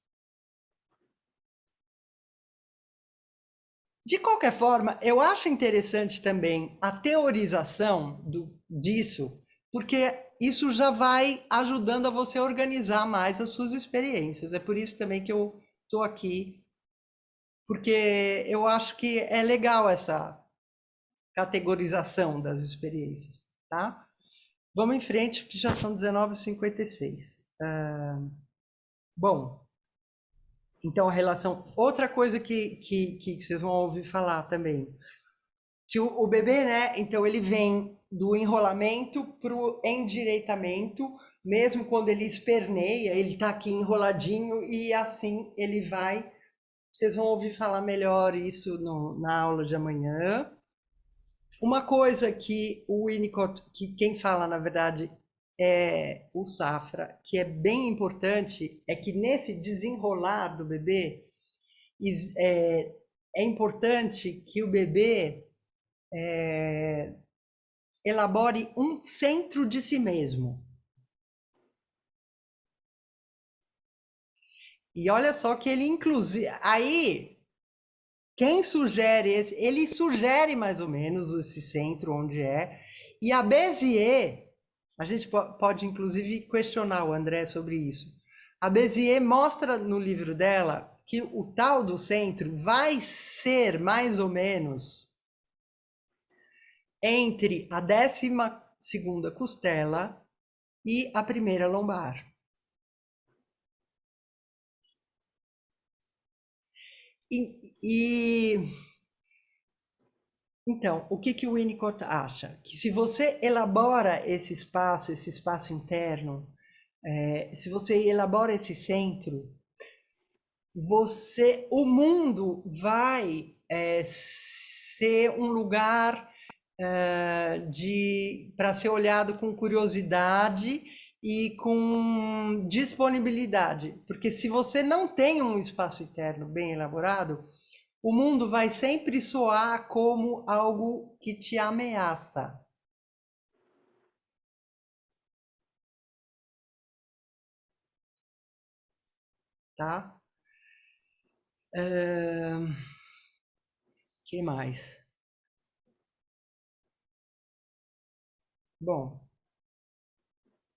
De qualquer forma, eu acho interessante também a teorização disso, porque isso já vai ajudando a você organizar mais as suas experiências. É por isso também que eu estou aqui, porque eu acho que é legal essa categorização das experiências, tá? Vamos em frente, que já são 19h56. Bom, então a relação... Outra coisa que vocês vão ouvir falar também, que o bebê, né? Então ele vem do enrolamento para o endireitamento, mesmo quando ele esperneia, ele está aqui enroladinho e assim ele vai. Vocês vão ouvir falar melhor isso na aula de amanhã. Uma coisa que o Winnicott, que quem fala na verdade é o Safra, que é bem importante, é que nesse desenrolar do bebê é importante que o bebê elabore um centro de si mesmo. E olha só que ele inclusive... Aí, quem sugere ele sugere mais ou menos esse centro onde é. E a Bézier, a gente pode inclusive questionar o André sobre isso. A Bézier mostra no livro dela que o tal do centro vai ser mais ou menos entre a 12ª costela e a primeira lombar. Então, o que o Winnicott acha? Que se você elabora esse espaço interno, se você elabora esse centro, o mundo vai ser um lugar para ser olhado com curiosidade e com disponibilidade. Porque se você não tem um espaço interno bem elaborado, o mundo vai sempre soar como algo que te ameaça. Tá? Que mais? Bom,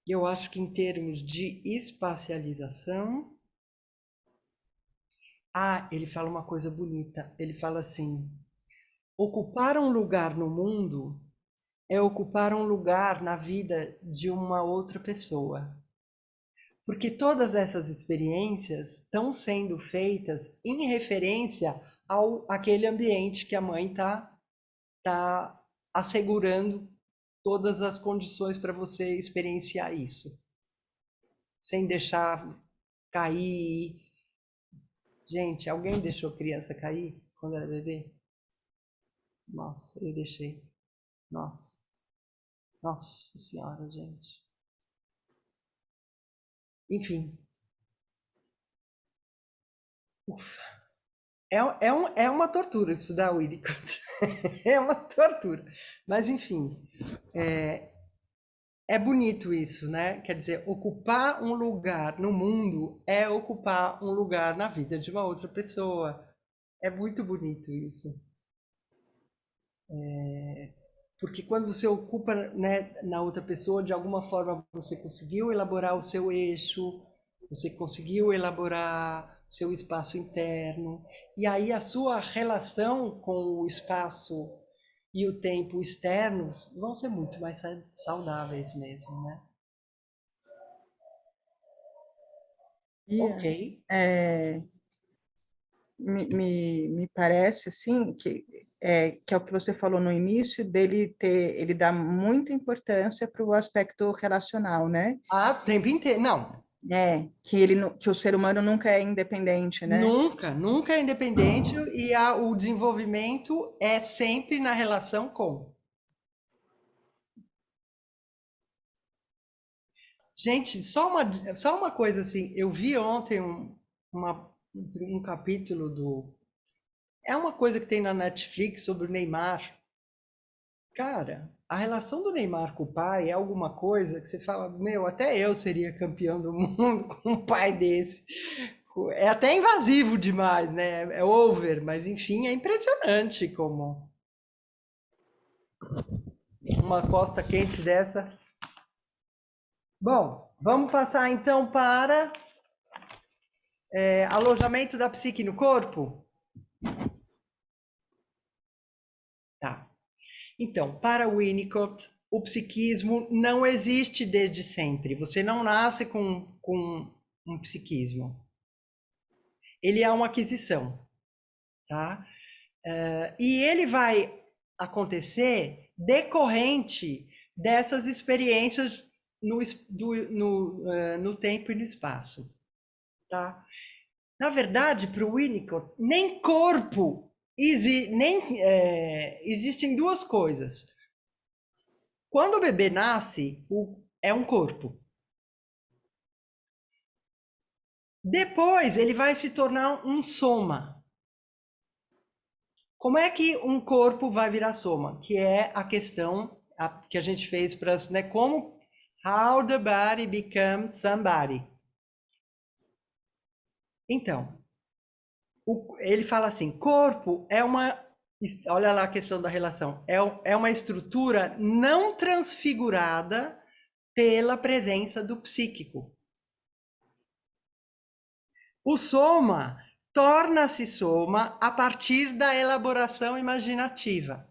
eu acho que em termos de espacialização... ele fala uma coisa bonita. Ele fala assim: ocupar um lugar no mundo é ocupar um lugar na vida de uma outra pessoa. Porque todas essas experiências estão sendo feitas em referência àquele ambiente que a mãe tá assegurando todas as condições para você experienciar isso. Sem deixar cair. Gente, alguém deixou criança cair quando era bebê? Nossa, eu deixei. Nossa. Nossa Senhora, gente. Enfim. Ufa. É uma tortura estudar o Winnicott. É uma tortura. Mas, enfim, é bonito isso, né? Quer dizer, ocupar um lugar no mundo é ocupar um lugar na vida de uma outra pessoa. É muito bonito isso. Porque quando você ocupa, né, na outra pessoa, de alguma forma você conseguiu elaborar o seu eixo, você conseguiu elaborar o seu espaço interno, e aí a sua relação com o espaço e o tempo externos vão ser muito mais saudáveis mesmo, né? Ok. Me parece assim que é o que você falou no início, ele dá muita importância para o aspecto relacional, né? O tempo inteiro. Não. Que o ser humano nunca é independente, né? Nunca é independente e o desenvolvimento é sempre na relação com. Gente, só uma coisa assim, eu vi ontem um capítulo É uma coisa que tem na Netflix sobre o Neymar. Cara, a relação do Neymar com o pai é alguma coisa que você fala, meu, até eu seria campeão do mundo com um pai desse. É até invasivo demais, né? É over, mas enfim, é impressionante como uma costa quente dessa. Bom, vamos passar então para alojamento da psique no corpo? Tá. Então, para Winnicott, o psiquismo não existe desde sempre. Você não nasce com um psiquismo. Ele é uma aquisição, tá? E ele vai acontecer decorrente dessas experiências no tempo e no espaço, tá? Na verdade, para o Winnicott, nem corpo, existem duas coisas. Quando o bebê nasce, é um corpo. Depois, ele vai se tornar um soma. Como é que um corpo vai virar soma? Que é a questão que a gente fez para, né, como how the body becomes somebody. Então, ele fala assim, corpo é uma, olha lá a questão da relação, é uma estrutura não transfigurada pela presença do psíquico. O soma torna-se soma a partir da elaboração imaginativa.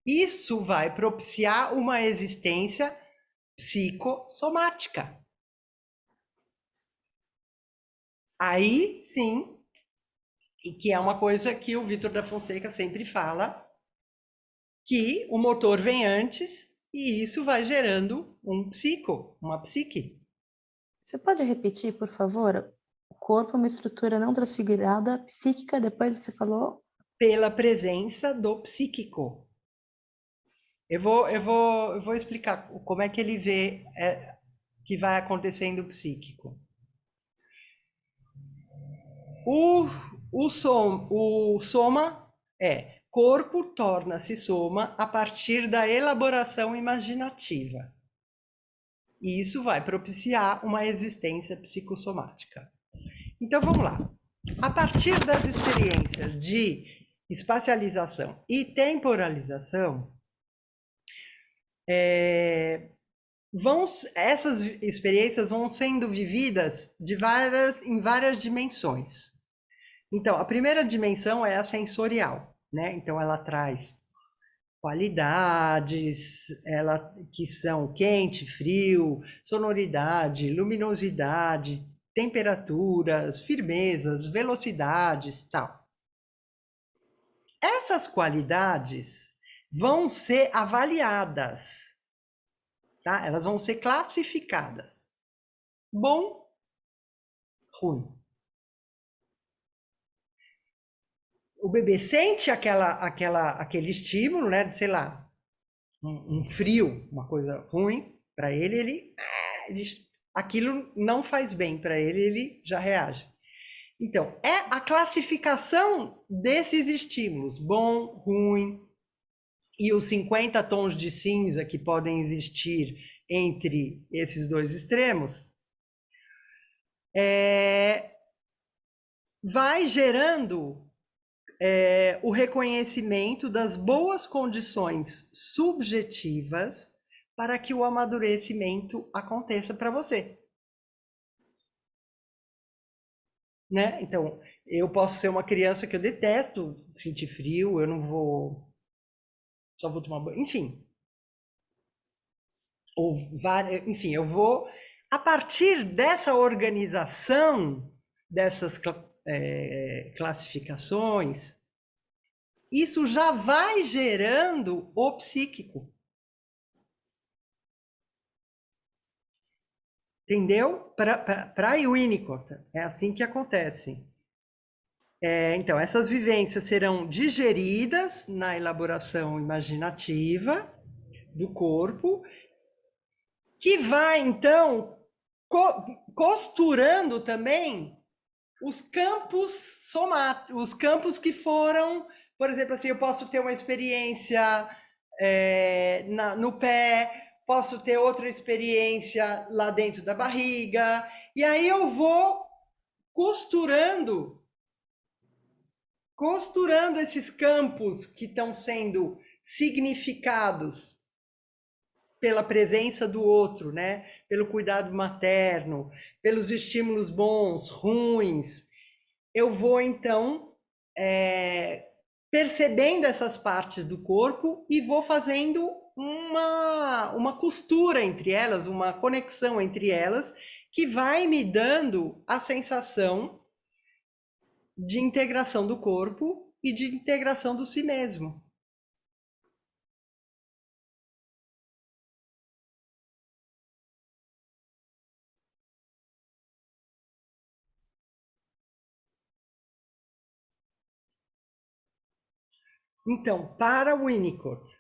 Isso vai propiciar uma existência psicossomática. Aí, sim, e que é uma coisa que o Vitor da Fonseca sempre fala, que o motor vem antes e isso vai gerando uma psique. Você pode repetir, por favor? O corpo é uma estrutura não transfigurada, psíquica, depois você falou? Pela presença do psíquico. Eu vou explicar como é que ele vê que vai acontecendo o psíquico. O soma é corpo torna-se soma a partir da elaboração imaginativa. E isso vai propiciar uma existência psicossomática. Então vamos lá. A partir das experiências de espacialização e temporalização, essas experiências vão sendo vividas em várias dimensões. Então, a primeira dimensão é a sensorial, né? Então, ela traz qualidades, que são quente, frio, sonoridade, luminosidade, temperaturas, firmezas, velocidades, tal. Essas qualidades vão ser avaliadas, tá? Elas vão ser classificadas. Bom, ruim. O bebê sente aquele estímulo, né? Sei lá, um frio, uma coisa ruim para ele, aquilo não faz bem para ele, ele já reage. Então, é a classificação desses estímulos, bom, ruim, e os 50 tons de cinza que podem existir entre esses dois extremos, vai gerando o reconhecimento das boas condições subjetivas para que o amadurecimento aconteça para você. Né? Então, eu posso ser uma criança que eu detesto sentir frio, eu não vou... Só vou tomar banho, enfim. Enfim, eu vou... A partir dessa organização, dessas classificações, isso já vai gerando o psíquico. Entendeu? Para Winnicott, é assim que acontece. Então, essas vivências serão digeridas na elaboração imaginativa do corpo, que vai, então, costurando também os campos somáticos, os campos que foram, por exemplo, assim, eu posso ter uma experiência no pé, posso ter outra experiência lá dentro da barriga, e aí eu vou costurando esses campos que estão sendo significados pela presença do outro, né? Pelo cuidado materno, pelos estímulos bons, ruins. Eu vou, então, percebendo essas partes do corpo e vou fazendo uma costura entre elas, uma conexão entre elas, que vai me dando a sensação de integração do corpo e de integração do si mesmo. Então, para o Winnicott,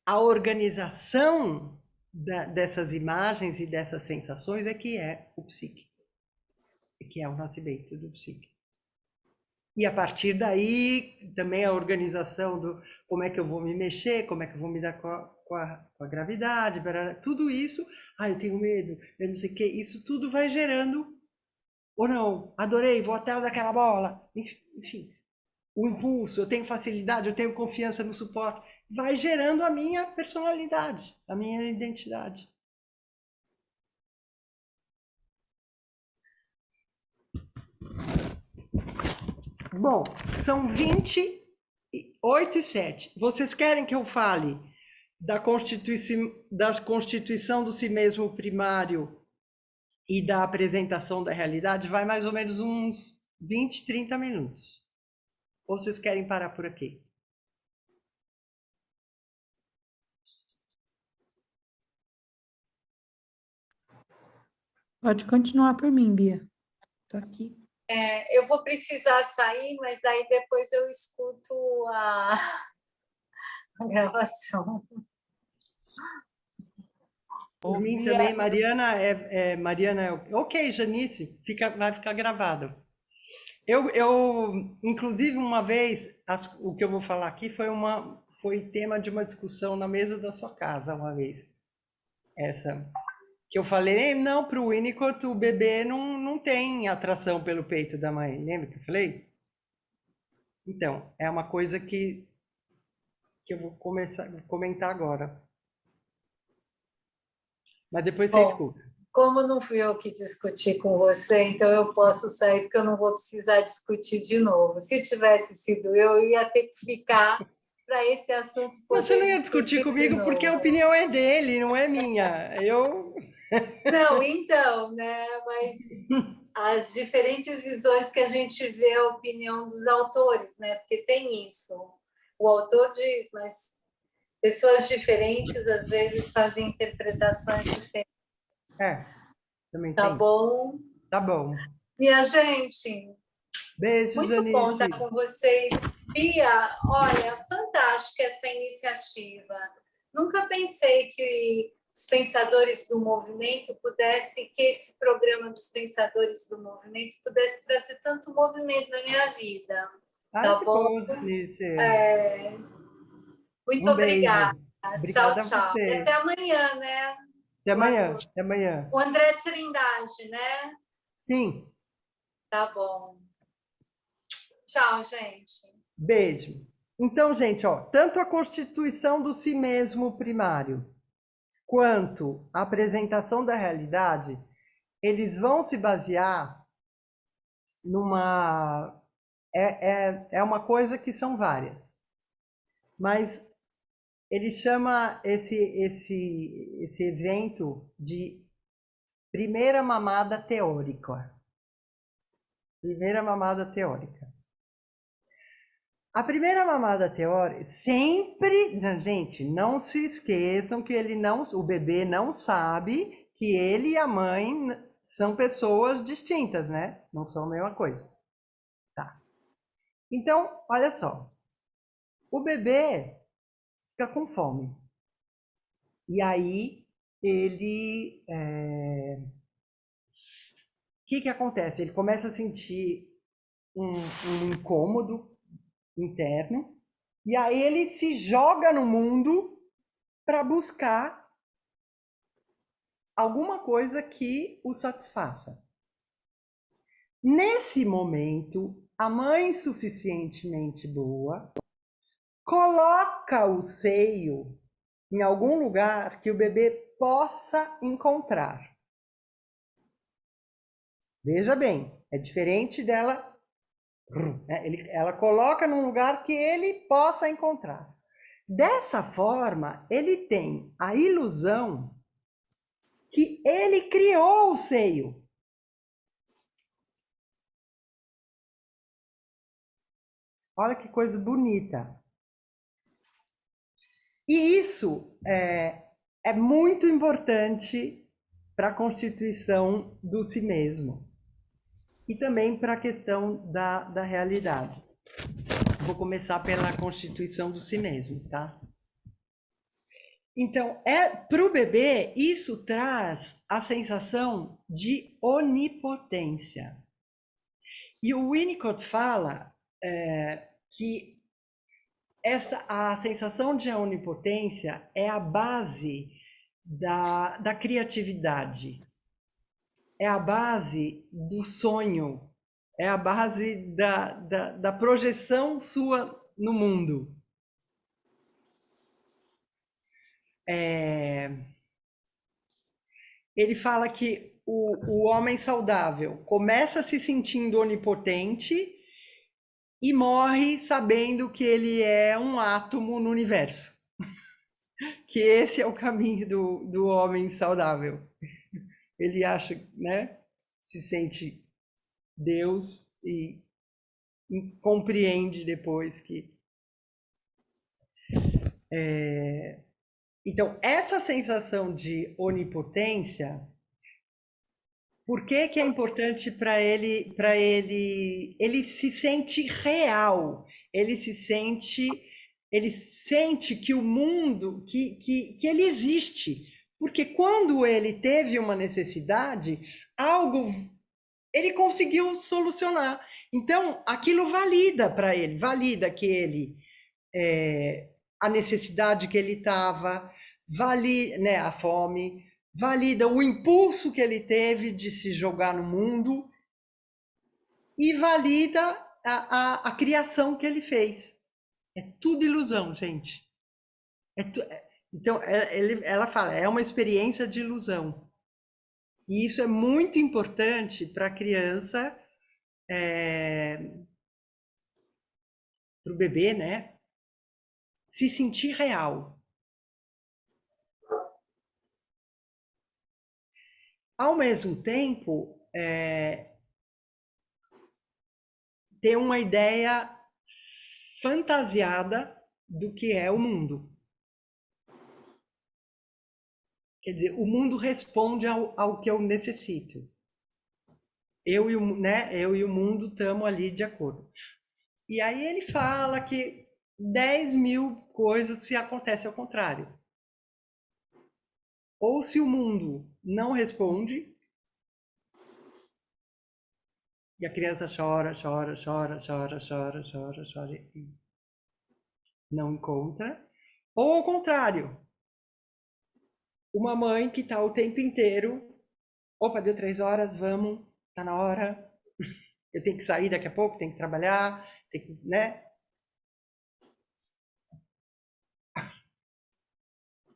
a organização dessas imagens e dessas sensações é que é o psíquico, que é o nascimento do psíquico. E a partir daí, também a organização do como é que eu vou me mexer, como é que eu vou me dar com a gravidade, tudo isso, eu tenho medo, eu não sei o quê, isso tudo vai gerando, ou não, adorei, vou atrás daquela bola, enfim, o impulso, eu tenho facilidade, eu tenho confiança no suporte, vai gerando a minha personalidade, a minha identidade. Bom, são 28:07. Vocês querem que eu fale da constituição do si mesmo primário e da apresentação da realidade? Vai mais ou menos uns 20, 30 minutos. Ou vocês querem parar por aqui? Pode continuar por mim, Bia. Estou aqui. Eu vou precisar sair, mas aí depois eu escuto a gravação. Por mim também, Mariana, ok, Janice, vai ficar gravado. Inclusive, uma vez, o que eu vou falar aqui foi tema de uma discussão na mesa da sua casa, uma vez. Essa, que eu falei, não, para o Winnicott, o bebê não tem atração pelo peito da mãe. Lembra que eu falei? Então, é uma coisa que eu vou começar a comentar agora. Mas depois você escuta. Como não fui eu que discuti com você, então eu posso sair, porque eu não vou precisar discutir de novo. Se tivesse sido eu ia ter que ficar para esse assunto poder. Você não ia discutir comigo porque a opinião é dele, não é minha. Não, então, né? Mas as diferentes visões que a gente vê a opinião dos autores, né? Porque tem isso. O autor diz, mas pessoas diferentes às vezes fazem interpretações diferentes. Também tá tem. Bom? Tá bom. Minha gente, beijo, muito Janice. bom estar com vocês. Bia, olha, fantástica essa iniciativa. Nunca pensei que os pensadores do movimento que esse programa dos pensadores do movimento pudesse trazer tanto movimento na minha vida. Tá bom? Janice. Muito obrigada. Obrigada tchau. E até amanhã, né? Até amanhã. O André Trindade, né? Sim. Tá bom. Tchau, gente. Beijo. Então, gente, tanto a constituição do si mesmo primário, quanto a apresentação da realidade, eles vão se basear numa... É uma coisa que são várias. Mas ele chama esse evento de primeira mamada teórica. Primeira mamada teórica. A primeira mamada teórica, sempre, gente, não se esqueçam que o bebê não sabe que ele e a mãe são pessoas distintas, né? Não são a mesma coisa. Tá. Então, olha só. O bebê fica com fome. E aí ele que acontece? Ele começa a sentir um incômodo interno, e aí ele se joga no mundo para buscar alguma coisa que o satisfaça. Nesse momento, a mãe suficientemente boa coloca o seio em algum lugar que o bebê possa encontrar. Veja bem, é diferente dela. Ela coloca num lugar que ele possa encontrar. Dessa forma, ele tem a ilusão que ele criou o seio. Olha que coisa bonita. E isso é muito importante para a constituição do si mesmo. E também para a questão da realidade. Vou começar pela constituição do si mesmo, tá? Então, para o bebê, isso traz a sensação de onipotência. E o Winnicott fala que a sensação de onipotência é a base da criatividade, é a base do sonho, é a base da projeção sua no mundo. Ele fala que o homem saudável começa se sentindo onipotente e morre sabendo que ele é um átomo no universo. Que esse é o caminho do homem saudável. Ele acha, né? Se sente Deus e compreende depois que... Então, essa sensação de onipotência, por que é importante para ele? Ele se sente real, ele sente que o mundo, que ele existe. Porque quando ele teve uma necessidade, ele conseguiu solucionar. Então, aquilo valida para ele, valida que ele... a necessidade que ele estava, valida, né, a fome, valida o impulso que ele teve de se jogar no mundo e valida a criação que ele fez. É tudo ilusão, gente. Então, ela fala, é uma experiência de ilusão. E isso é muito importante para a criança, para o bebê, né? Se sentir real. Ao mesmo tempo, ter uma ideia fantasiada do que é o mundo. Quer dizer, o mundo responde ao que eu necessito. Eu e o mundo estamos ali de acordo. E aí ele fala que 10.000 coisas se acontece ao contrário. Ou se o mundo não responde, e a criança chora, e não encontra. Ou ao contrário, uma mãe que está o tempo inteiro, opa, deu 3 horas, vamos, tá na hora, eu tenho que sair daqui a pouco, tenho que trabalhar, tenho que, né?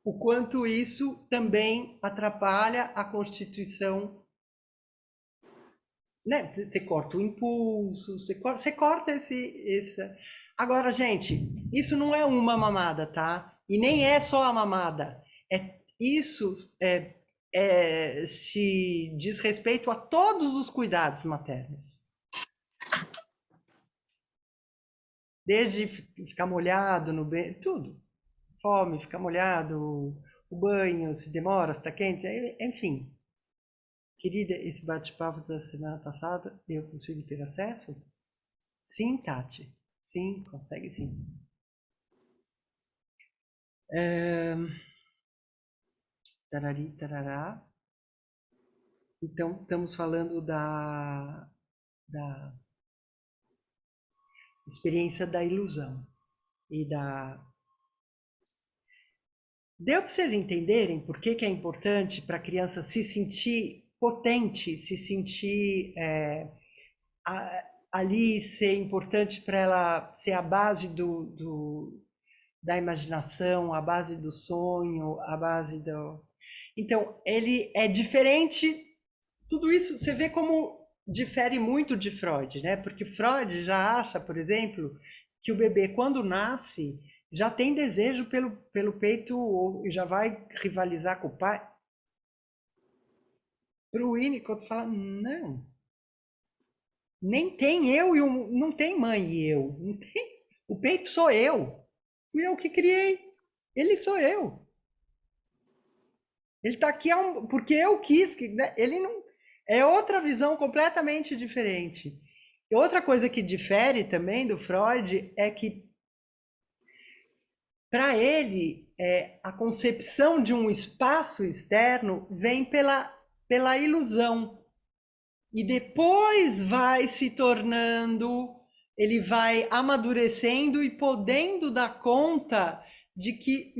O quanto isso também atrapalha a constituição, né? Você corta o impulso, você corta esse... Agora, gente, isso não é uma mamada, tá? E nem é só a mamada. Isso se diz respeito a todos os cuidados maternos. Desde ficar molhado no banho, tudo. Fome, ficar molhado, o banho, se demora, se está quente, enfim. Querida, esse bate-papo da semana passada, eu consigo ter acesso? Sim, Tati. Sim, consegue sim. Tarari, tarará. Então, estamos falando da experiência da ilusão e da... Deu para vocês entenderem por que é importante para a criança se sentir potente, se sentir ali, ser importante para ela ser a base da imaginação, a base do sonho, a base do... Então, ele é diferente, tudo isso você vê como difere muito de Freud, né? Porque Freud já acha, por exemplo, que o bebê, quando nasce, já tem desejo pelo peito e já vai rivalizar com o pai. Para o Winnicott fala, não, nem tem eu e não tem mãe e eu, não tem, o peito sou eu, fui eu que criei, ele sou eu. Ele está aqui porque eu quis, né? Ele não... É outra visão completamente diferente. E outra coisa que difere também do Freud é que, para ele, a concepção de um espaço externo vem pela ilusão. E depois vai se tornando, ele vai amadurecendo e podendo dar conta de que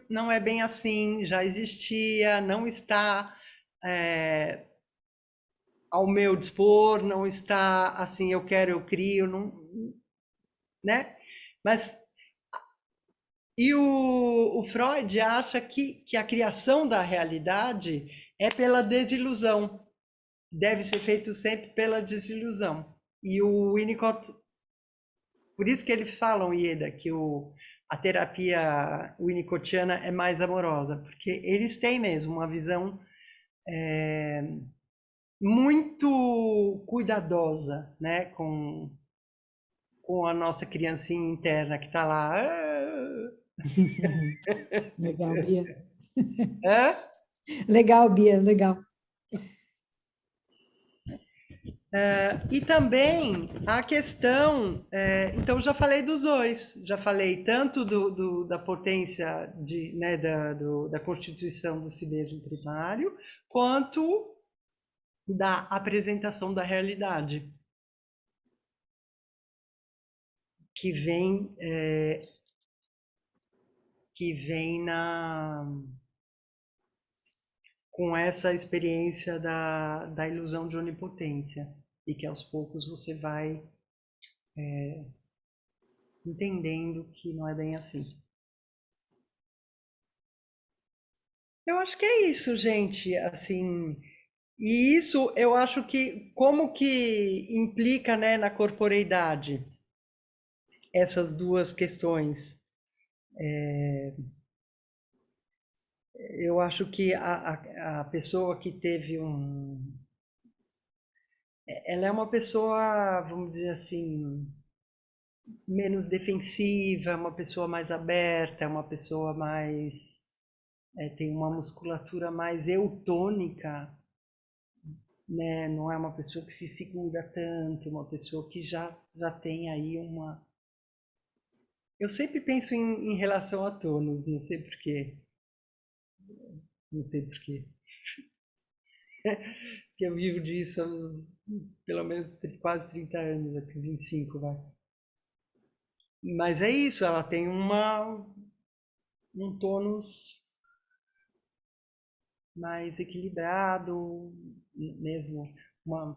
não é bem assim, já existia, não está ao meu dispor, não está assim, eu quero, eu crio, não, né? Mas e o Freud acha que a criação da realidade é pela desilusão, deve ser feito sempre pela desilusão. E o Winnicott, por isso que eles falam, Ieda, que a terapia winnicottiana é mais amorosa, porque eles têm mesmo uma visão muito cuidadosa, né, com a nossa criancinha interna que está lá. Legal, Bia. Hã? Legal, Bia, legal. E também a questão, então já falei dos dois, já falei tanto da potência né, da constituição do si mesmo primário, quanto da apresentação da realidade, que vem com essa experiência da ilusão de onipotência, e que aos poucos você vai entendendo que não é bem assim. Eu acho que é isso, gente, assim, e isso eu acho que, como que implica, né, na corporeidade, essas duas questões. Eu acho que a pessoa que teve ela é uma pessoa, vamos dizer assim, menos defensiva, uma pessoa mais aberta, uma pessoa mais... tem uma musculatura mais eutônica, né? Não é uma pessoa que se segura tanto, uma pessoa que já tem aí uma... Eu sempre penso em relação a tônus, não sei por quê. Não sei por quê. Que eu vivo disso há pelo menos quase 30 anos, aqui 25, vai. Mas é isso, ela tem um tônus mais equilibrado, mesmo uma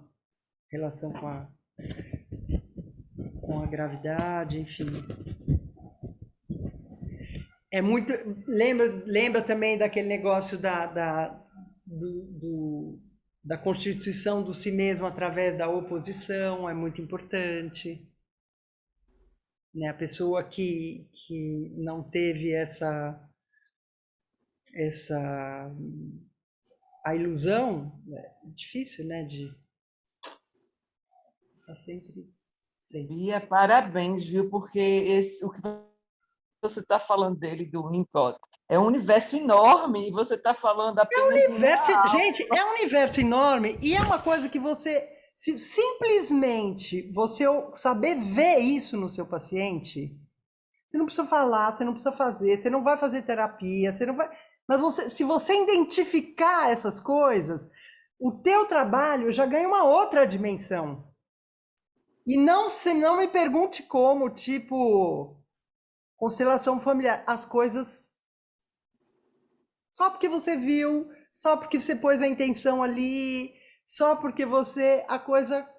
relação com a gravidade, enfim. É muito... Lembra também daquele negócio da constituição do si mesmo através da oposição, é muito importante. Né? A pessoa que não teve a ilusão, é difícil, né? Tá sempre. Bia, parabéns, viu? Porque o que você está falando dele, do Winnicott, é um universo enorme e você está falando apenas Gente, é um universo enorme e é uma coisa que você... simplesmente você saber ver isso no seu paciente, você não precisa falar, você não precisa fazer, você não vai fazer terapia, você não vai... Mas se você identificar essas coisas, o teu trabalho já ganha uma outra dimensão. E não me pergunte como, tipo, constelação familiar, as coisas só porque você viu, só porque você pôs a intenção ali, só porque a coisa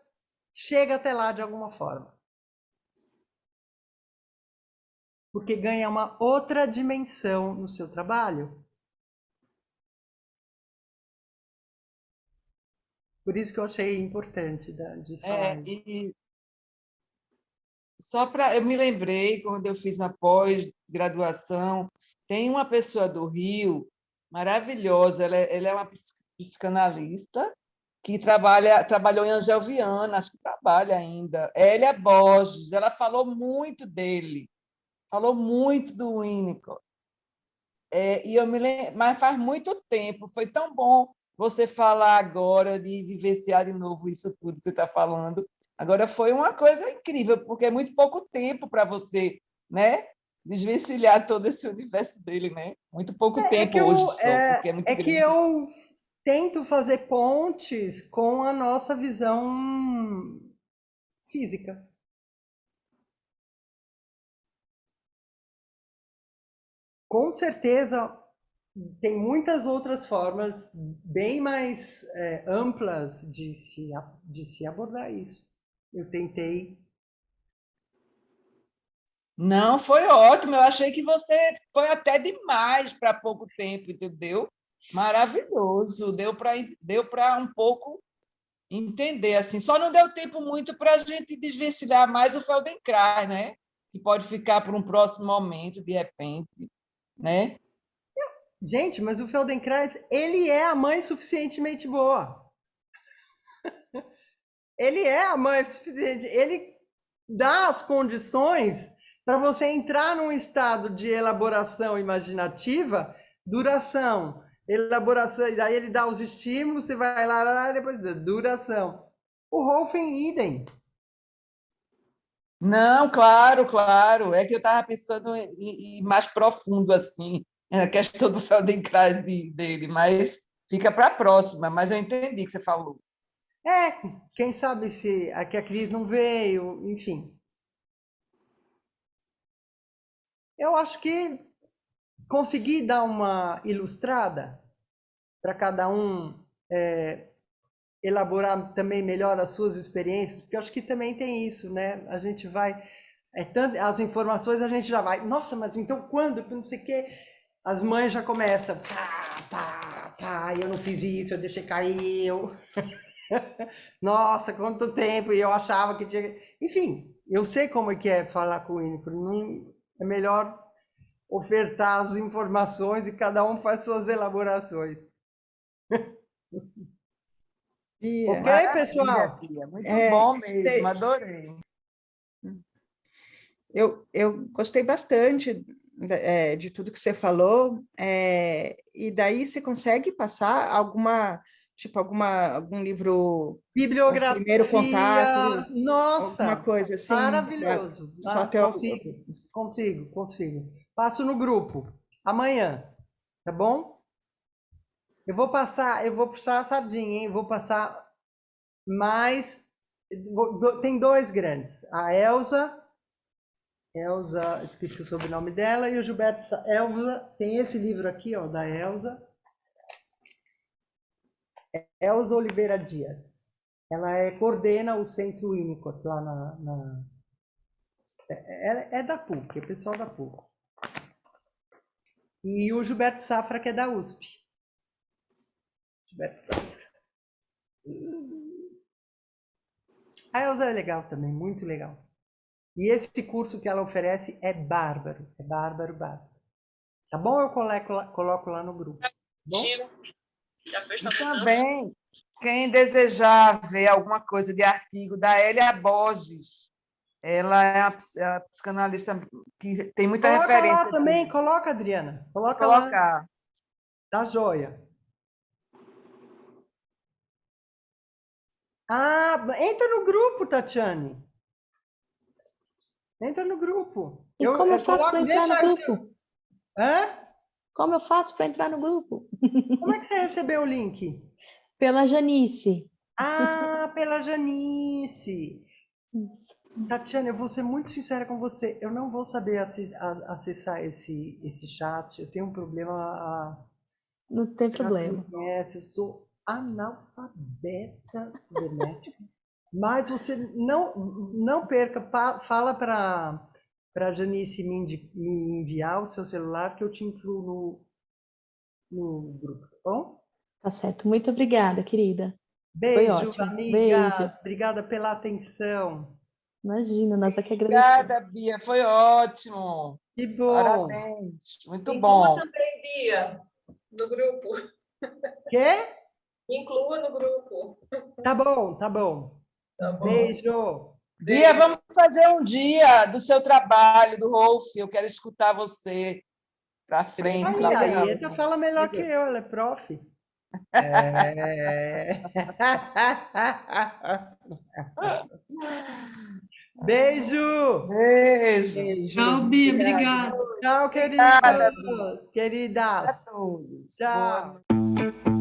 chega até lá de alguma forma. Porque ganha uma outra dimensão no seu trabalho. Por isso que eu achei importante de falar isso. E só para... Eu me lembrei, quando eu fiz na pós-graduação, tem uma pessoa do Rio, maravilhosa, ela é uma psicanalista, que trabalhou em Angel Viana, acho que trabalha ainda. Hélia Borges, ela falou muito dele, falou muito do Winnicott. Mas faz muito tempo, foi tão bom você falar agora, de vivenciar de novo isso tudo que você está falando. Agora foi uma coisa incrível, porque é muito pouco tempo para você, né, desvencilhar todo esse universo dele, né? Muito pouco tempo hoje só, porque é muito grande. Que eu tento fazer pontes com a nossa visão física. Com certeza, tem muitas outras formas bem mais amplas de se abordar isso. Eu tentei. Não, foi ótimo. Eu achei que você foi até demais para pouco tempo, entendeu? Maravilhoso. Deu para um pouco entender assim. Só não deu tempo muito para a gente desvencilhar mais o Feldenkrais, né? Que pode ficar para um próximo momento, de repente, né? Gente, mas o Feldenkrais, ele é a mãe suficientemente boa. Ele é a mãe suficiente. Ele dá as condições para você entrar num estado de elaboração imaginativa, duração, elaboração, e daí ele dá os estímulos, você vai lá, depois duração. O Rolfen, idem. Não, claro, claro. É que eu estava pensando em mais profundo, assim, a questão do Feldenkrais dele, mas fica para a próxima. Mas eu entendi o que você falou. Quem sabe se aqui a Cris não veio, enfim. Eu acho que consegui dar uma ilustrada para cada um elaborar também melhor as suas experiências, porque eu acho que também tem isso, né? A gente vai, as informações a gente já vai, nossa, mas então quando? Não sei o quê. As mães já começam, eu não fiz isso, eu deixei cair, nossa, quanto tempo, e eu achava que tinha... Enfim, eu sei como é que é falar com o Winnicott, não... é melhor ofertar as informações e cada um faz suas elaborações. Bia, Ok, pessoal? Bia, muito bom mesmo, adorei. Eu gostei bastante de tudo que você falou, e daí você consegue passar algum livro, Bibliografia, primeiro contato, nossa, alguma coisa assim? maravilhoso. Consigo. Passo no grupo, amanhã, tá bom? Eu vou puxar a sardinha, hein? Vou passar mais, tem dois grandes, a Elza, esqueci o sobrenome dela, e o Gilberto. Elza, tem esse livro aqui, ó, da Elza. Elza Oliveira Dias. Ela coordena o Centro Winnicott lá é da PUC, é pessoal da PUC. E o Gilberto Safra, que é da USP. Gilberto Safra. A Elza é legal também, muito legal. E esse curso que ela oferece é bárbaro. Tá bom? Eu coloco lá no grupo. Tá bom? E também, quem desejar ver alguma coisa de artigo da Hélia Borges, ela é a psicanalista que tem muita referência. Coloca lá também, coloca, Adriana. Coloca lá. Tá joia. Entra no grupo, Tatiane. Entra no grupo. E como eu faço para entrar no grupo? Hã? Como eu faço para entrar no grupo? Como é que você recebeu o link? Pela Janice. Ah, pela Janice. Tatiana, eu vou ser muito sincera com você. Eu não vou saber acessar esse chat. Eu tenho um problema. Não tem Já problema. me conhece, eu sou analfabeta cibernética. Mas você não perca, fala para a Janice me enviar o seu celular que eu te incluo no grupo, tá bom? Tá certo. Muito obrigada, querida. Foi Beijo, ótimo. amigas. Beijo. Obrigada pela atenção. Imagina, nós é que agradecemos. Obrigada, Bia, foi ótimo. Que bom. Parabéns, muito Inclua bom. também, Bia, no grupo. Quê? Inclua no grupo. Tá bom, tá bom. Tá bom. Beijo. Bia, vamos fazer um dia do seu trabalho, do Rolf. Eu quero escutar você para frente. Aí, a Ieta fala melhor que eu, ela é prof. Beijo. Beijo. Beijo. Tchau, Bia, obrigada. Tchau, Obrigada, queridos. Queridas. A todos. Tchau. Boa noite.